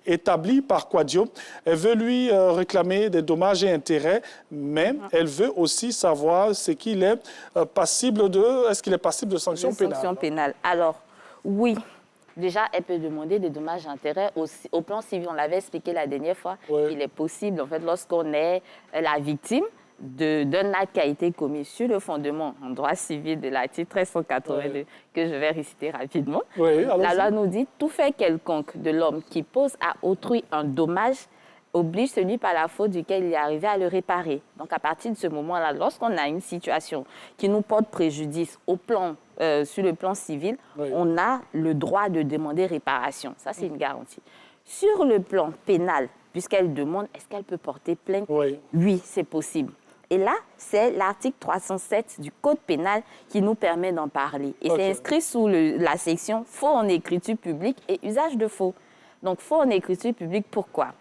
établi par Kwadio. Elle veut lui réclamer des dommages et intérêts, mais elle veut aussi savoir ce qu'il est passible de... Est-ce qu'il est passible de sanctions pénales? Sanctions pénales. Alors, oui. Déjà, elle peut demander des dommages et intérêts au plan civil. On l'avait expliqué la dernière fois. Il est possible, en fait, lorsqu'on est la victime d'un acte qui a été commis sur le fondement en droit civil de l'article 1382, que je vais réciter rapidement. La loi nous dit « Tout fait quelconque de l'homme qui pose à autrui un dommage oblige celui par la faute duquel il est arrivé à le réparer. » Donc, à partir de ce moment-là, lorsqu'on a une situation qui nous porte préjudice sur le plan civil, on a le droit de demander réparation. Ça, c'est une garantie. Sur le plan pénal, puisqu'elle demande, est-ce qu'elle peut porter plainte? Oui, c'est possible. Et là, c'est l'article 307 du Code pénal qui nous permet d'en parler. Et c'est inscrit sous la section « Faux en écriture publique et usage de faux ». Donc, faux en écriture publique, pourquoi?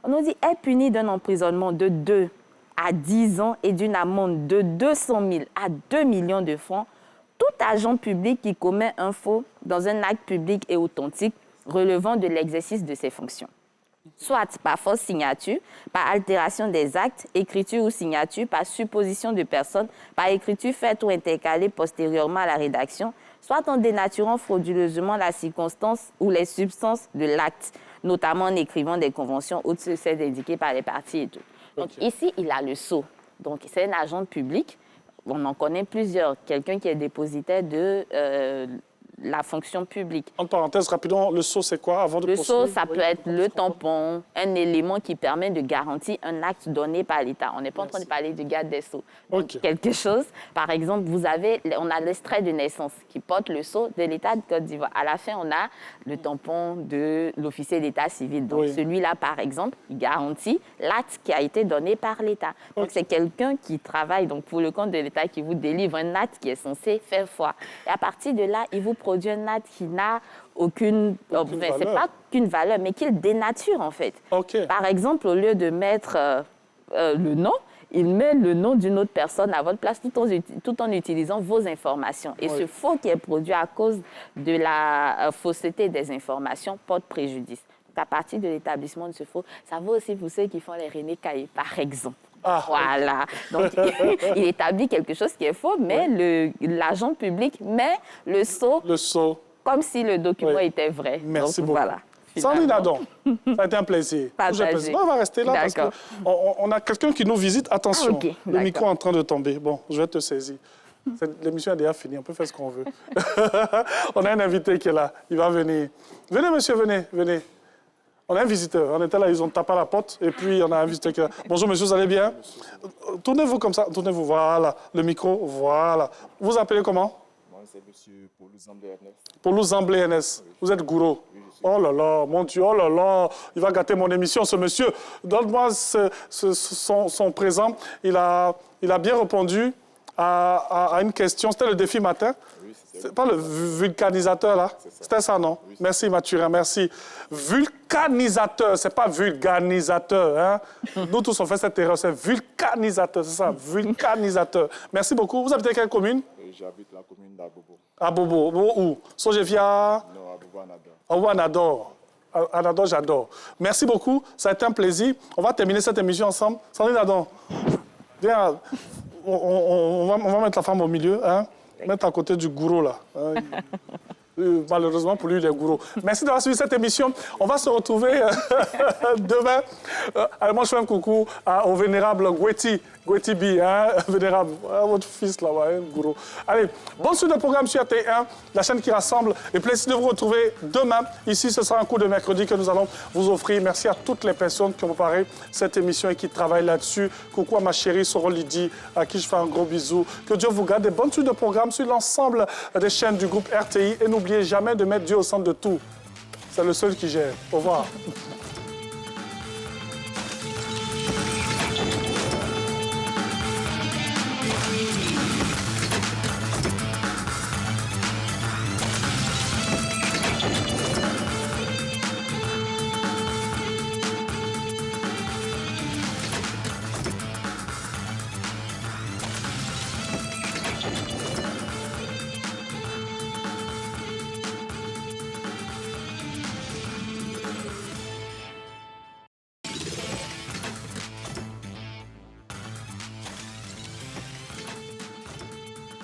On nous dit « est puni d'un emprisonnement de 2 à 10 ans et d'une amende de 200 000 à 2 millions de francs tout agent public qui commet un faux dans un acte public et authentique relevant de l'exercice de ses fonctions. Soit par fausse signature, par altération des actes, écriture ou signature, par supposition de personne, par écriture faite ou intercalée postérieurement à la rédaction, soit en dénaturant frauduleusement la circonstance ou les substances de l'acte, notamment en écrivant des conventions au-dessus de celles indiquées par les parties et tout. Donc ici, il a le sceau. Donc c'est un agent public. On en connaît plusieurs. Quelqu'un qui est dépositaire de la fonction publique. En parenthèse, rapidement, le sceau, c'est quoi avant de Le sceau, ça peut être le tampon, un élément qui permet de garantir un acte donné par l'État. On n'est pas en train de parler du garde des sceaux. Donc, quelque chose, par exemple, on a l'extrait de naissance qui porte le sceau de l'État de Côte d'Ivoire. À la fin, on a le tampon de l'officier d'état civil. Donc, celui-là, par exemple, il garantit l'acte qui a été donné par l'État. Donc, c'est quelqu'un qui travaille pour le compte de l'État, qui vous délivre un acte qui est censé faire foi. Et à partir de là, il vous produit un acte qui n'a aucune c'est pas qu'une valeur, mais qu'il dénature, en fait. Par exemple, au lieu de mettre le nom, il met le nom d'une autre personne à votre place tout en utilisant vos informations. Et ce faux qui est produit à cause de la fausseté des informations porte préjudice. Donc, à partir de l'établissement de ce faux, ça vaut aussi pour ceux qui font les René Caillé, par exemple. Voilà. Donc, il établit quelque chose qui est faux, mais l'agent public met le sceau comme si le document était vrai. Merci donc, beaucoup. Voilà. Sandrine Adon, ça a été un plaisir. On va rester là parce qu'on a quelqu'un qui nous visite. Attention, le micro est en train de tomber. Bon, je vais te saisir. L'émission est déjà finie, on peut faire ce qu'on veut. On a un invité qui est là, il va venir. Venez, monsieur, venez. On a un visiteur. On était là, ils ont tapé à la porte. Et puis, on a un visiteur qui est là. Bonjour, monsieur, vous allez bien? Tournez-vous comme ça. Tournez-vous, voilà. Le micro, voilà. Vous appelez comment? Moi, c'est monsieur Paulou Zamblé NS. Paulou Zamblé NS. Vous êtes gourou? Oui, je suis. Oh là là, mon Dieu, oh là là. Il va gâter mon émission, ce monsieur. Donne-moi son présent. Il a bien répondu à une question. C'était le défi matin. C'est pas le vulcanisateur, là? C'était ça, non? Oui, merci, Mathurin, merci. Vulcanisateur, c'est pas vulganisateur, hein? Nous tous, on fait cette erreur, c'est vulcanisateur, c'est ça, vulcanisateur. Merci beaucoup. Vous habitez quelle commune? J'habite la commune d'Abobo. Abobo, où? Sojevia? Non, Abobo Anador. Abobo Anador. Adon, j'adore. Merci beaucoup, ça a été un plaisir. On va terminer cette émission ensemble. Sandrine Adon, viens, on va mettre la femme au milieu, hein? Mettre à côté du gourou, là. Malheureusement, pour lui, il est gourou. Merci d'avoir suivi cette émission. On va se retrouver demain. Allez, moi, je fais un coucou au vénérable Gweti B, hein, vénérable, votre fils là, ouais, gourou. Allez, bonne suite de programme sur RT1, la chaîne qui rassemble. Et plaisir de vous retrouver demain. Ici, ce sera un coup de mercredi que nous allons vous offrir. Merci à toutes les personnes qui ont préparé cette émission et qui travaillent là-dessus. Coucou à ma chérie Soro Lydie, à qui je fais un gros bisou. Que Dieu vous garde. Et bonne suite de programme sur l'ensemble des chaînes du groupe RTI. Et n'oubliez jamais de mettre Dieu au centre de tout. C'est le seul qui gère. Au revoir.